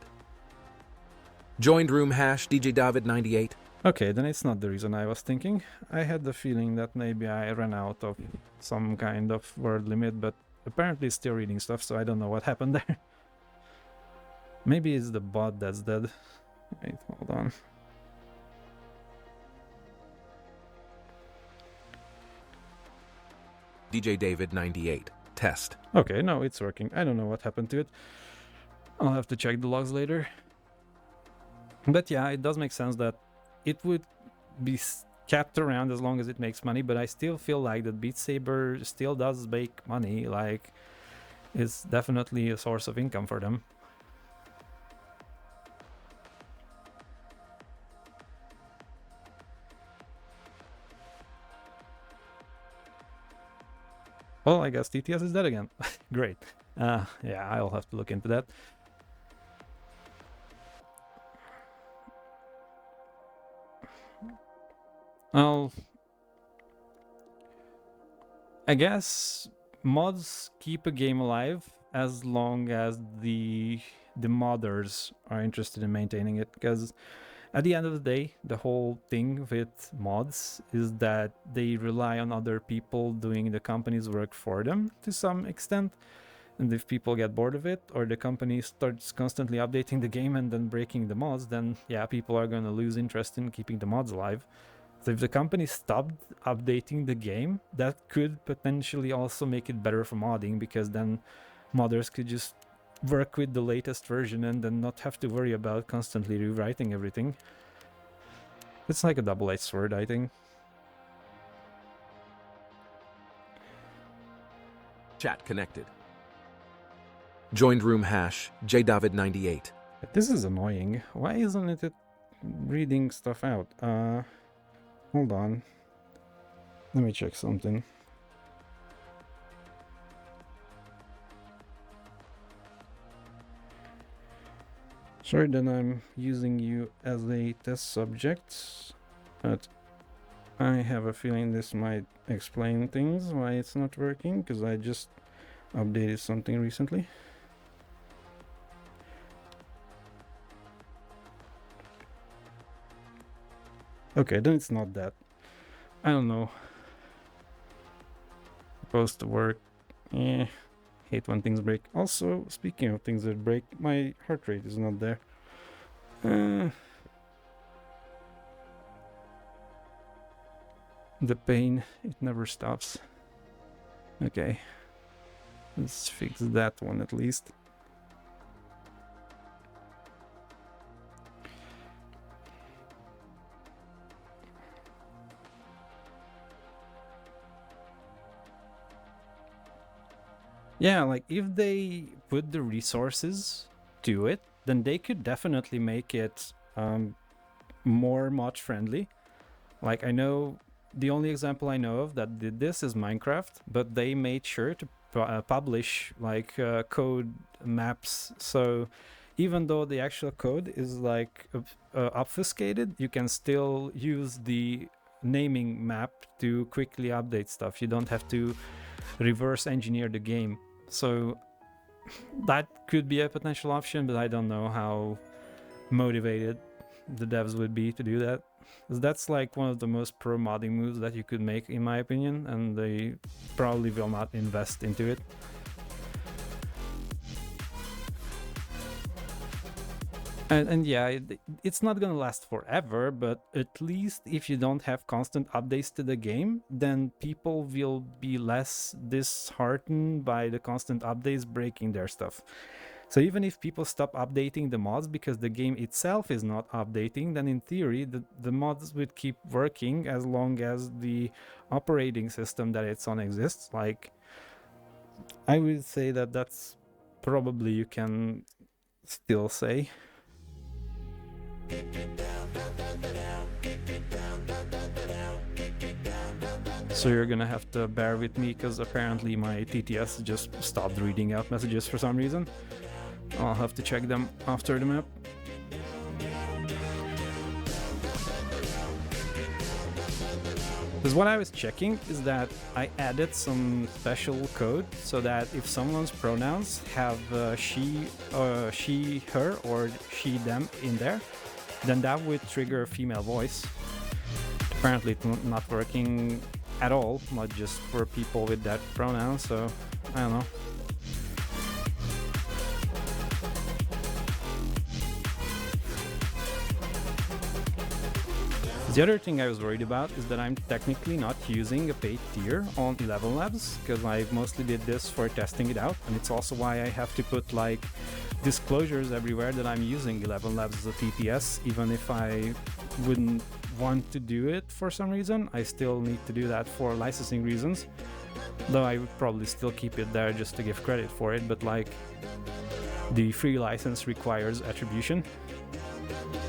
Joined room hash DJ David 98. Okay, then it's not the reason I was thinking. I had the feeling that maybe I ran out of some kind of word limit, but apparently it's still reading stuff, so I don't know what happened there. Maybe it's the bot that's dead. Wait, hold on. DJ David 98. Test. Okay, no, it's working. I don't know what happened to it. I'll have to check the logs later. But yeah, it does make sense that it would be kept around as long as it makes money, but I still feel like that Beat Saber still does make money. Like, it's definitely a source of income for them. Well, I guess TTS is dead again. Great. Yeah, I'll have to look into that. Well, I guess mods keep a game alive as long as the modders are interested in maintaining it, because at the end of the day, the whole thing with mods is that they rely on other people doing the company's work for them to some extent. And if people get bored of it, or the company starts constantly updating the game and then breaking the mods, then yeah, people are going to lose interest in keeping the mods alive. So if the company stopped updating the game, that could potentially also make it better for modding, because then modders could just work with the latest version and then not have to worry about constantly rewriting everything. It's like a double-edged sword, I think. Chat connected. Joined room hash JDavid98. But this is annoying. Why isn't it reading stuff out? Hold on. Let me check something. Sorry that I'm using you as a test subject, but I have a feeling this might explain things, why it's not working, because I just updated something recently. Okay, then it's not that. I don't know. Supposed to work. Hate when things break. Also, speaking of things that break, my heart rate is not there. The pain, it never stops. Okay. Let's fix that one at least. Yeah, like if they put the resources to it, then they could definitely make it more mod friendly. Like I know the only example I know of that did this is Minecraft, but they made sure to publish like code maps. So even though the actual code is like obfuscated, you can still use the naming map to quickly update stuff. You don't have to reverse engineer the game. So that could be a potential option, but I don't know how motivated the devs would be to do that. 'Cause that's like one of the most pro modding moves that you could make, in my opinion, and they probably will not invest into it. And yeah, it's not gonna last forever, but at least if you don't have constant updates to the game, then people will be less disheartened by the constant updates breaking their stuff. So even if people stop updating the mods because the game itself is not updating, then in theory the mods would keep working as long as the operating system that it's on exists. Like, I would say that that's probably you can still say. So you're gonna have to bear with me because apparently my TTS just stopped reading out messages for some reason. I'll have to check them after the map. Because what I was checking is that I added some special code so that if someone's pronouns have she, her, or she, them in there, then that would trigger a female voice. Apparently it's not working at all, not just for people with that pronoun, so I don't know. The other thing I was worried about is that I'm technically not using a paid tier on 11 Labs, because I mostly did this for testing it out, and it's also why I have to put like disclosures everywhere that I'm using 11 Labs as a TPS, even if I wouldn't want to do it for some reason. I still need to do that for licensing reasons, though I would probably still keep it there just to give credit for it, but like the free license requires attribution.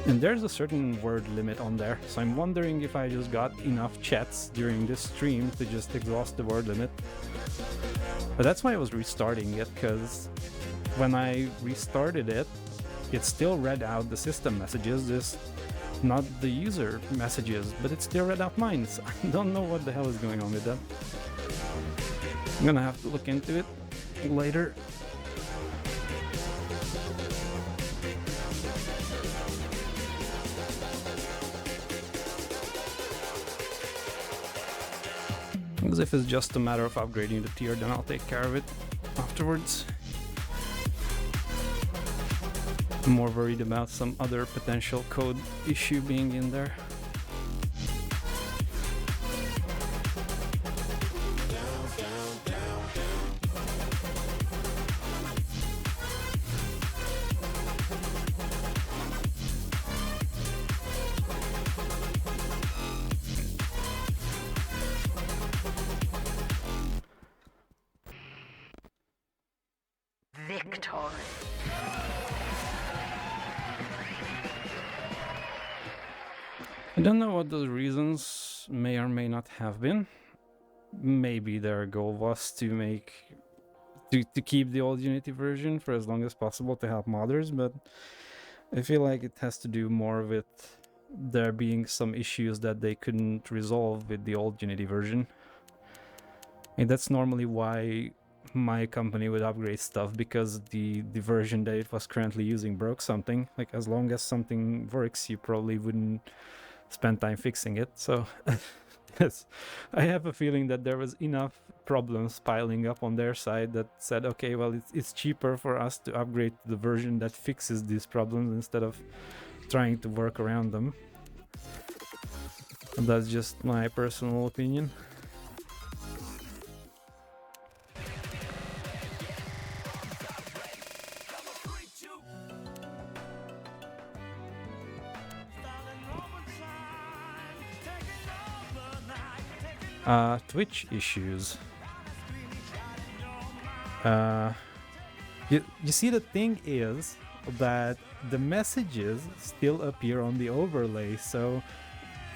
And there's a certain word limit on there, so I'm wondering if I just got enough chats during this stream to just exhaust the word limit. But that's why I was restarting it, because when I restarted it, it still read out the system messages, just not the user messages, but it still read out mine. So I don't know what the hell is going on with that. I'm gonna have to look into it later. Because if it's just a matter of upgrading the tier, then I'll take care of it afterwards. I'm more worried about some other potential code issue being in there. Victory. I don't know what those reasons may or may not have been. Maybe their goal was to keep the old Unity version for as long as possible to help modders, but I feel like it has to do more with there being some issues that they couldn't resolve with the old Unity version. And that's normally why my company would upgrade stuff, because the version that it was currently using broke something. Like, as long as something works, you probably wouldn't spend time fixing it. So yes, I have a feeling that there was enough problems piling up on their side that said, okay, well, it's cheaper for us to upgrade to the version that fixes these problems instead of trying to work around them. And that's just my personal opinion. Twitch issues. You see, the thing is that the messages still appear on the overlay, so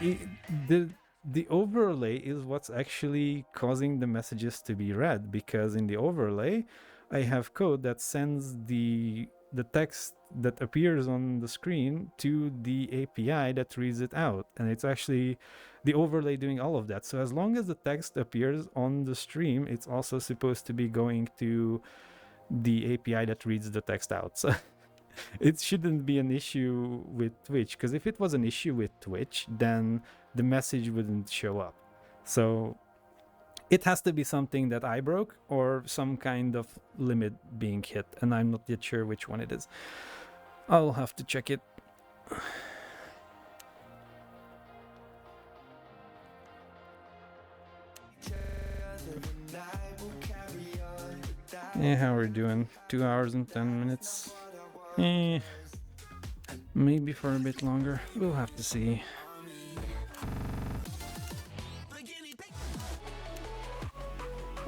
the overlay is what's actually causing the messages to be read, because in the overlay I have code that sends the text that appears on the screen to the API that reads it out, and it's actually the overlay doing all of that. So as long as the text appears on the stream, it's also supposed to be going to the API that reads the text out. So it shouldn't be an issue with Twitch, because if it was an issue with Twitch, then the message wouldn't show up. So it has to be something that I broke, or some kind of limit being hit, and I'm not yet sure which one it is. I'll have to check it. Yeah, how are we doing? 2 hours and 10 minutes. Maybe for a bit longer. We'll have to see.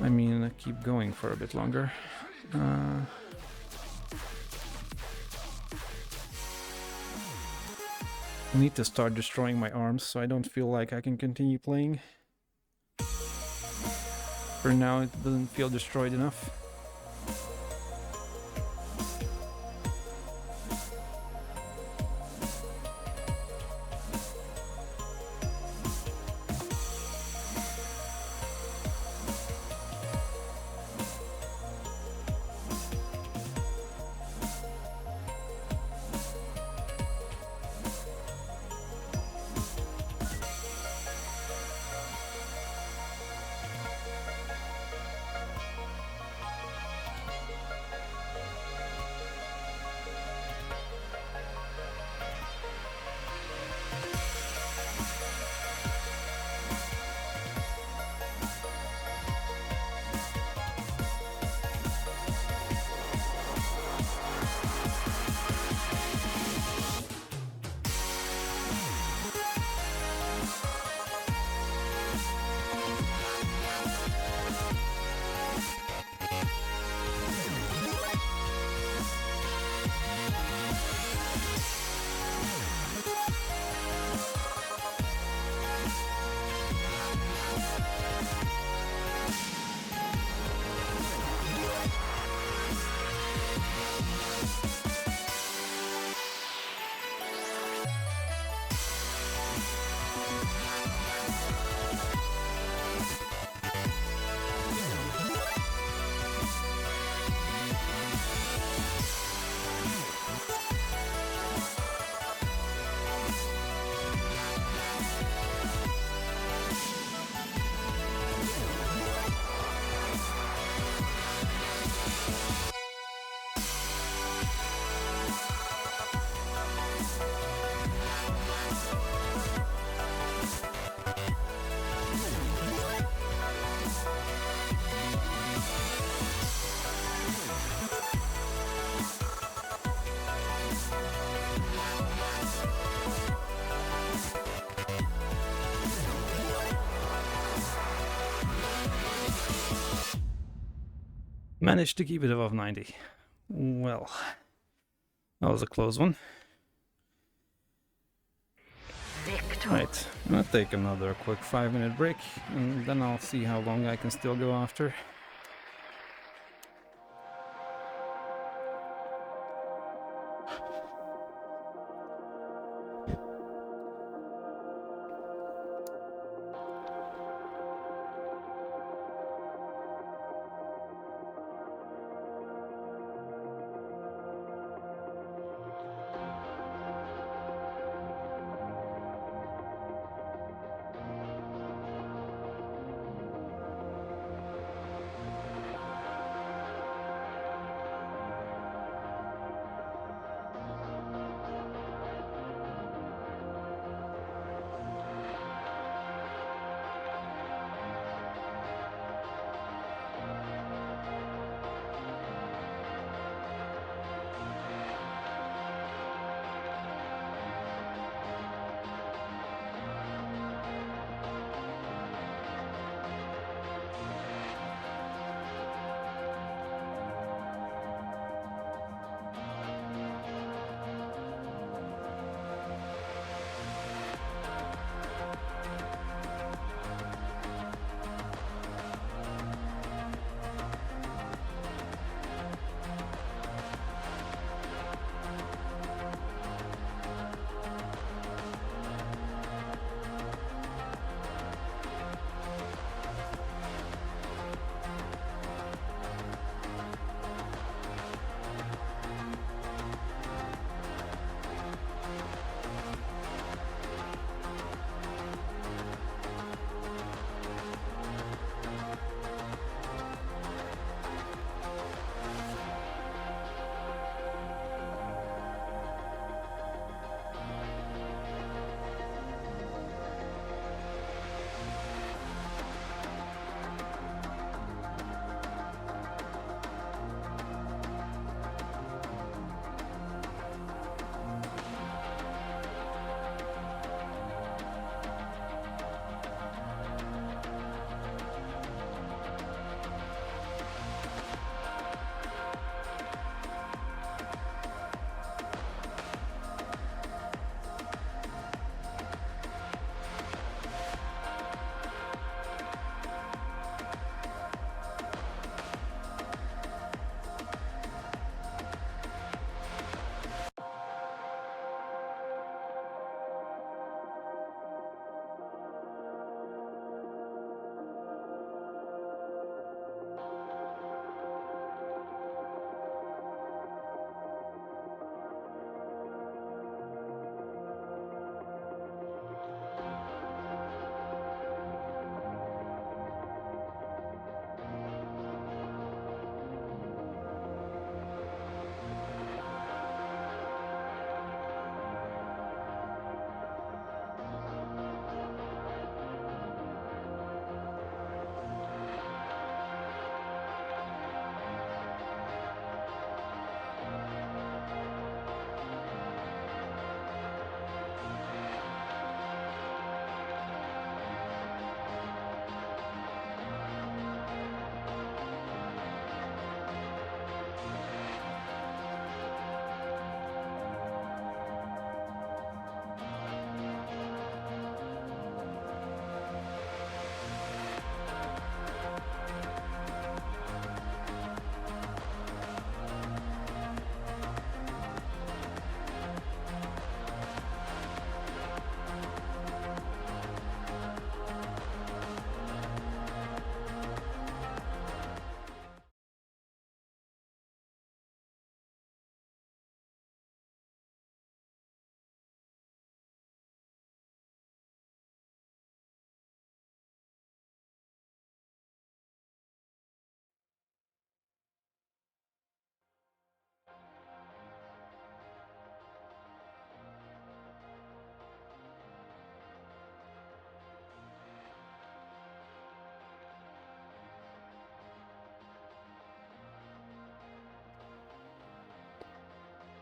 I mean, I keep going for a bit longer. I need to start destroying my arms so I don't feel like I can continue playing. For now, it doesn't feel destroyed enough. Managed to keep it above 90. Well, that was a close one. Victor. Right, I'm gonna take another quick 5-minute break, and then I'll see how long I can still go after.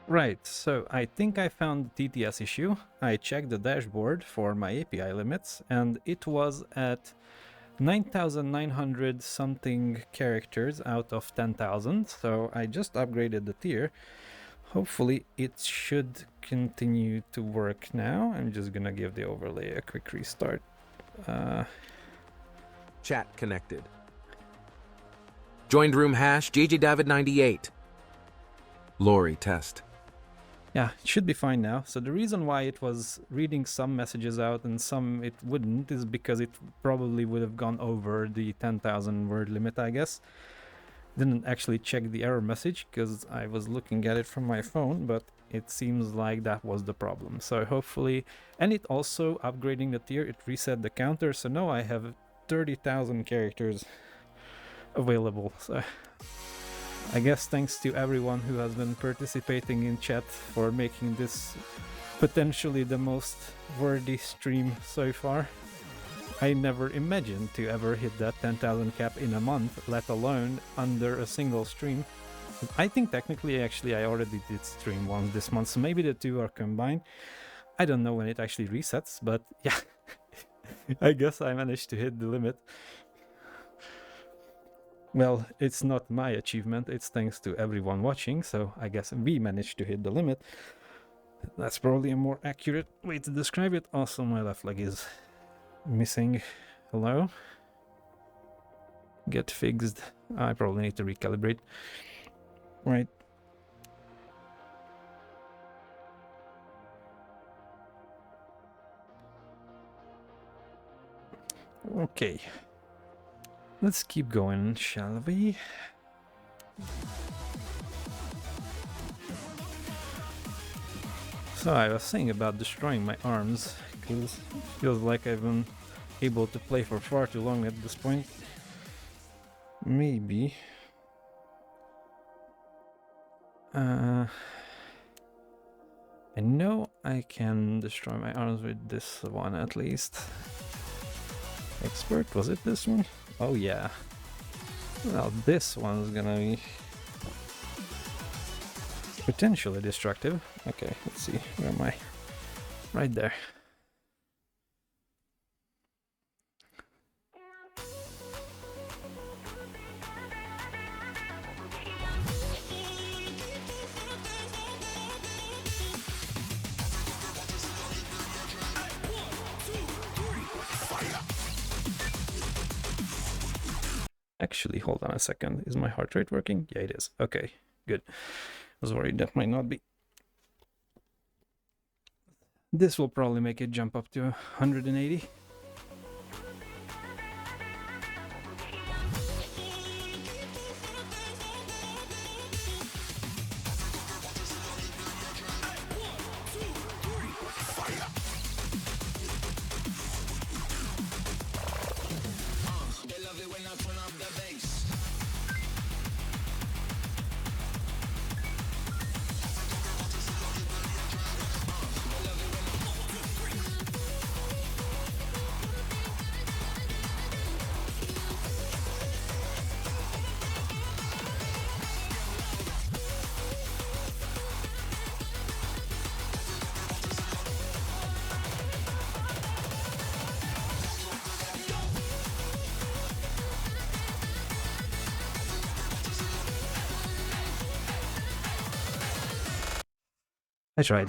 Right, so I think I found the TTS issue. I checked the dashboard for my API limits, and it was at 9,900 something characters out of 10,000, so I just upgraded the tier. Hopefully it should continue to work now. I'm just gonna give the overlay a quick restart. Chat connected. Joined room hash JJDavid98. Lori test. Yeah, it should be fine now. So the reason why it was reading some messages out and some it wouldn't is because it probably would have gone over the 10,000 word limit, I guess. Didn't actually check the error message because I was looking at it from my phone, but it seems like that was the problem. So hopefully, and it also upgrading the tier, it reset the counter. So now I have 30,000 characters available. So I guess thanks to everyone who has been participating in chat for making this potentially the most worthy stream so far. I never imagined to ever hit that 10,000 cap in a month, let alone under a single stream. I think technically actually I already did stream once this month, so maybe the two are combined. I don't know when it actually resets, but yeah, I guess I managed to hit the limit. Well, it's not my achievement, it's thanks to everyone watching, so I guess we managed to hit the limit. That's probably a more accurate way to describe it. Also, my left leg is missing. Hello? Get fixed. I probably need to recalibrate. Right. Okay. Let's keep going, shall we? So I was saying about destroying my arms, because it feels like I've been able to play for far too long at this point. Maybe. I know I can destroy my arms with this one at least. Expert, was it this one? Oh yeah. Well, this one's gonna be potentially destructive. Okay, let's see. Where am I? Right there. Actually, hold on a second. Is my heart rate working? Yeah, it is. Okay, good. I was worried that might not be. This will probably make it jump up to 180. I tried.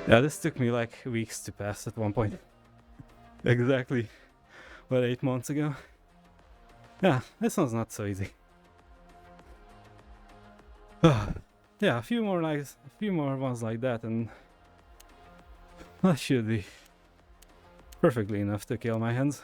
Yeah, this took me like weeks to pass at one point. Exactly. What, 8 months ago? Yeah, this one's not so easy. Yeah, a few more ones like that, and that should be perfectly enough to kill my hands.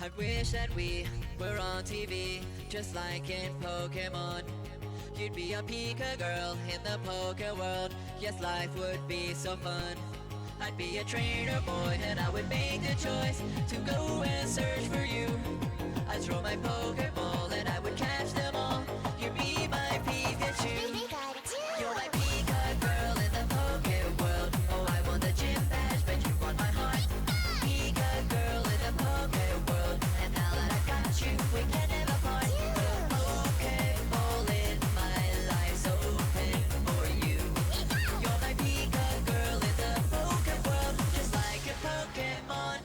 I wish that we were on TV, just like in Pokemon. You'd be a Pika girl in the poker world. yes, life would be so fun. I'd be a trainer boy and I would make the choice to go and search for you. I'd throw my Pokeball and I would catch them all. You'd be my Pikachu. You're my Pika girl in the Poke world. Oh, I want the gym badge, but you want my heart. Pika girl in the Poke world, and now that I got you, we can never part. The Pokeball in my life's open for you. You're my Pika girl in the Poke world, just like a Pokemon.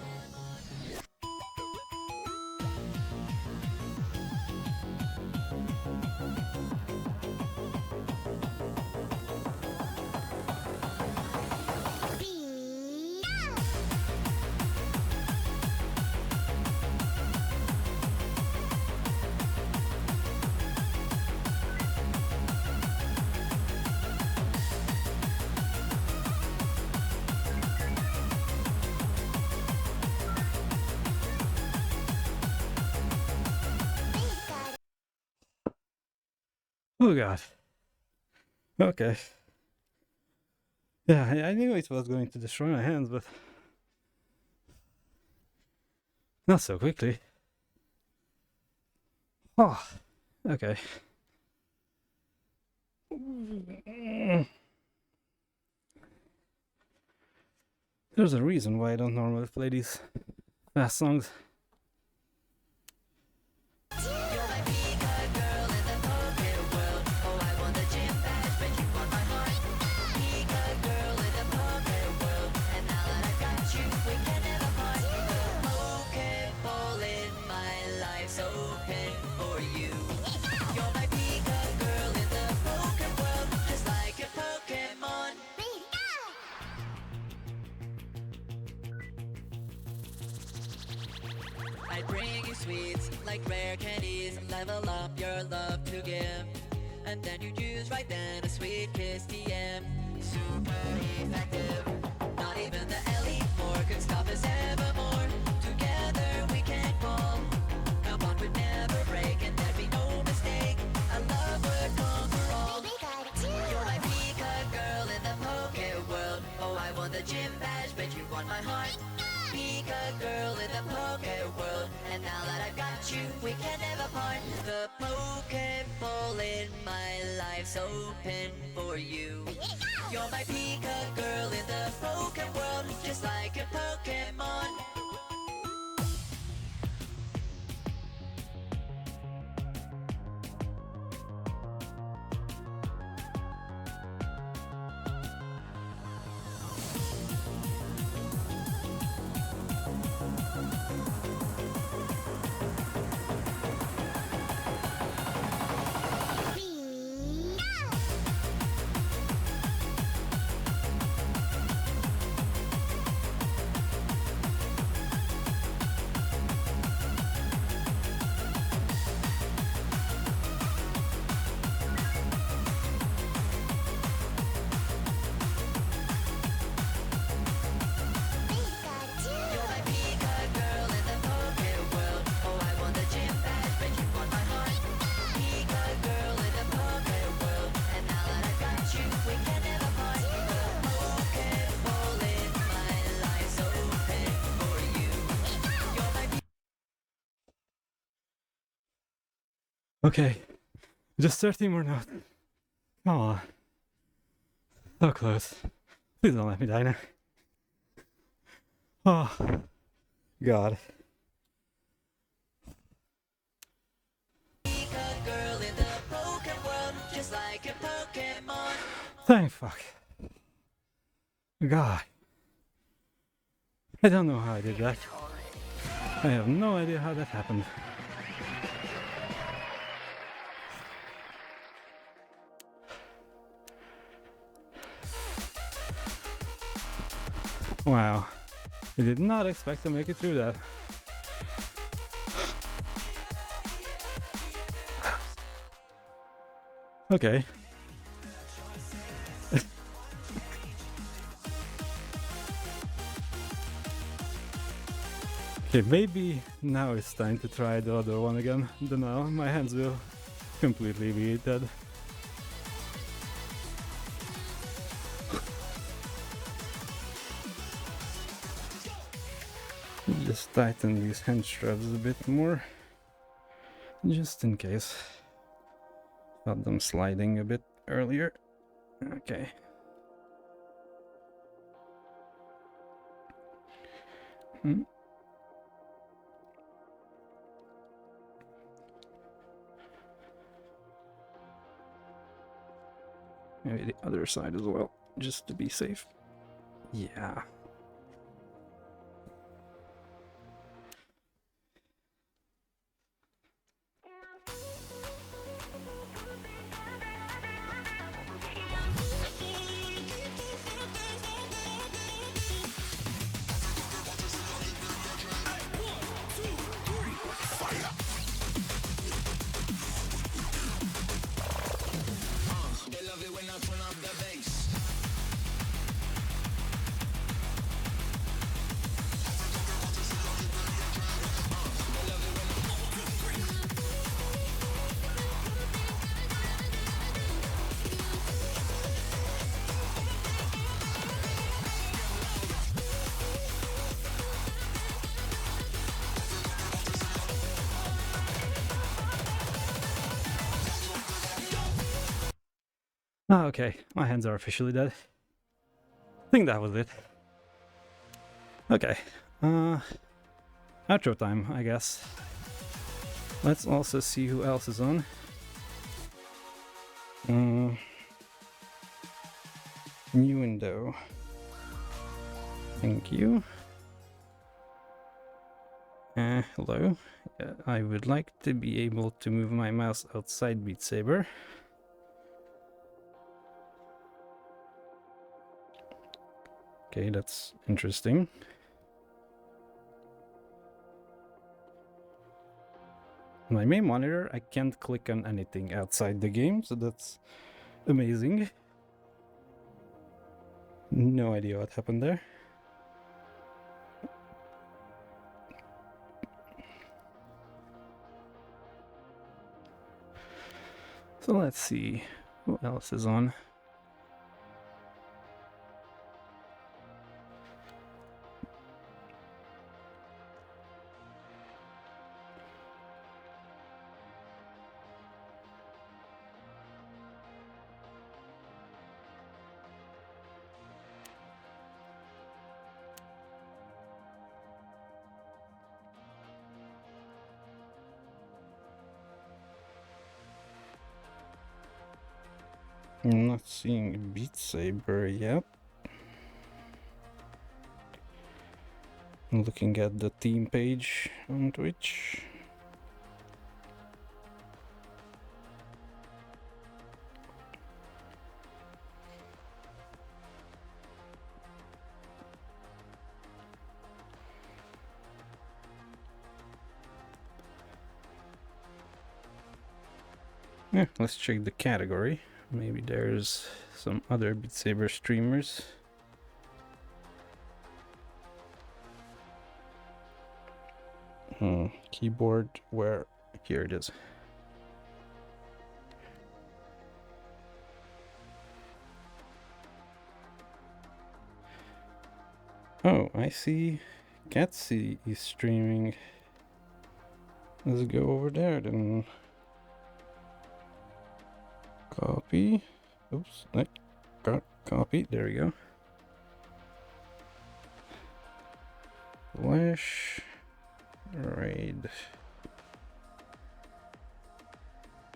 Oh god. Okay. Yeah, I knew it was going to destroy my hands, but not so quickly. Oh, okay. There's a reason why I don't normally play these fast songs. You're my Pika girl in the Poke world. Oh, I want the gym badge, but you want my heart. Pika girl in the Poke world, and now that I got you, we can never part. The Pokeball in my life's open for you. You're my Pika girl in the Poke world, just like a Pokemon. I bring you sweets like rare candies, level up your love to give. And then you choose right then a sweet kiss TM. Super effective. Not even the Elite Four could stop us evermore. Together we can fall. Our bond would never break and there'd be no mistake. Our love would conquer all. You're my Pika girl in the Poke world. Oh, I want the gym badge, but you want my heart. Pika girl in the Poke world, and now that I've got you, we can never part. The Pokeball in my life's open for you. You're my Pika girl in the Poke world, just like a Pokemon. You're my Pika girl in the Poke world. Oh, I want the gym badge, but you want my heart. Pika girl in the Poke world, and now that I've got you, we can never part. The Pokeball in my life's open for you. You're my Okay, just 30 more notes. Come on. So close. Please don't let me die now. Oh, God. Pika girl in the Poke world, just like a Pokemon. Thank fuck. God. I don't know how I did that. I have no idea how that happened. Wow. I did not expect to make it through that. Okay. Okay, maybe now it's time to try the other one again. Then now my hands will completely be dead. just tighten these hinge straps a bit more, just in case. Felt them sliding a bit earlier. Okay. Maybe the other side as well, just to be safe. Yeah. Ah, okay, my hands are officially dead. I think that was it. Okay, outro time, I guess. Let's also see who else is on. Nuendo. Thank you. Hello. I would like to be able to move my mouse outside Beat Saber. Okay, that's interesting. My main monitor, I can't click on anything outside the game, so that's amazing. No idea what happened there. So let's see, who else is on? I'm not seeing Beat Saber yet. I'm looking at the team page on Twitch. Yeah, let's check the category. Maybe there's some other Beat Saber streamers. Keyboard, where? Here it is. Oh, I see. Gatsy is streaming. Let's go over there then. Copy. Oops, that got copy. There we go. Flash. Raid.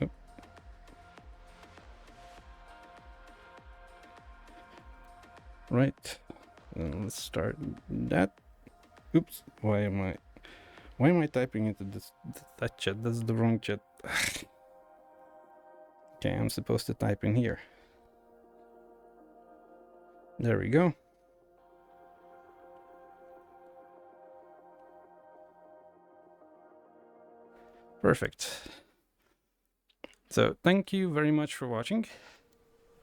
Oop. Right. Then let's start that. Oops. Why am I typing into that chat? That's the wrong chat. Okay, I'm supposed to type in here. There we go. Perfect. So thank you very much for watching.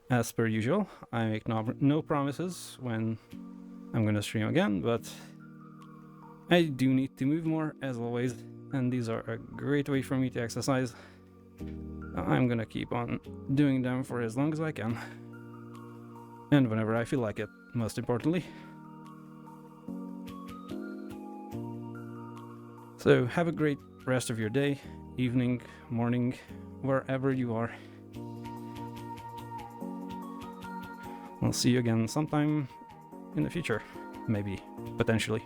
As per usual, I make no promises when I'm gonna stream again, but I do need to move more as always, and these are a great way for me to exercise. I'm gonna keep on doing them for as long as I can. And whenever I feel like it, most importantly. So have a great rest of your day, evening, morning, wherever you are. We'll see you again sometime in the future, maybe, potentially.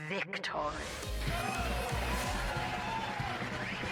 Victory.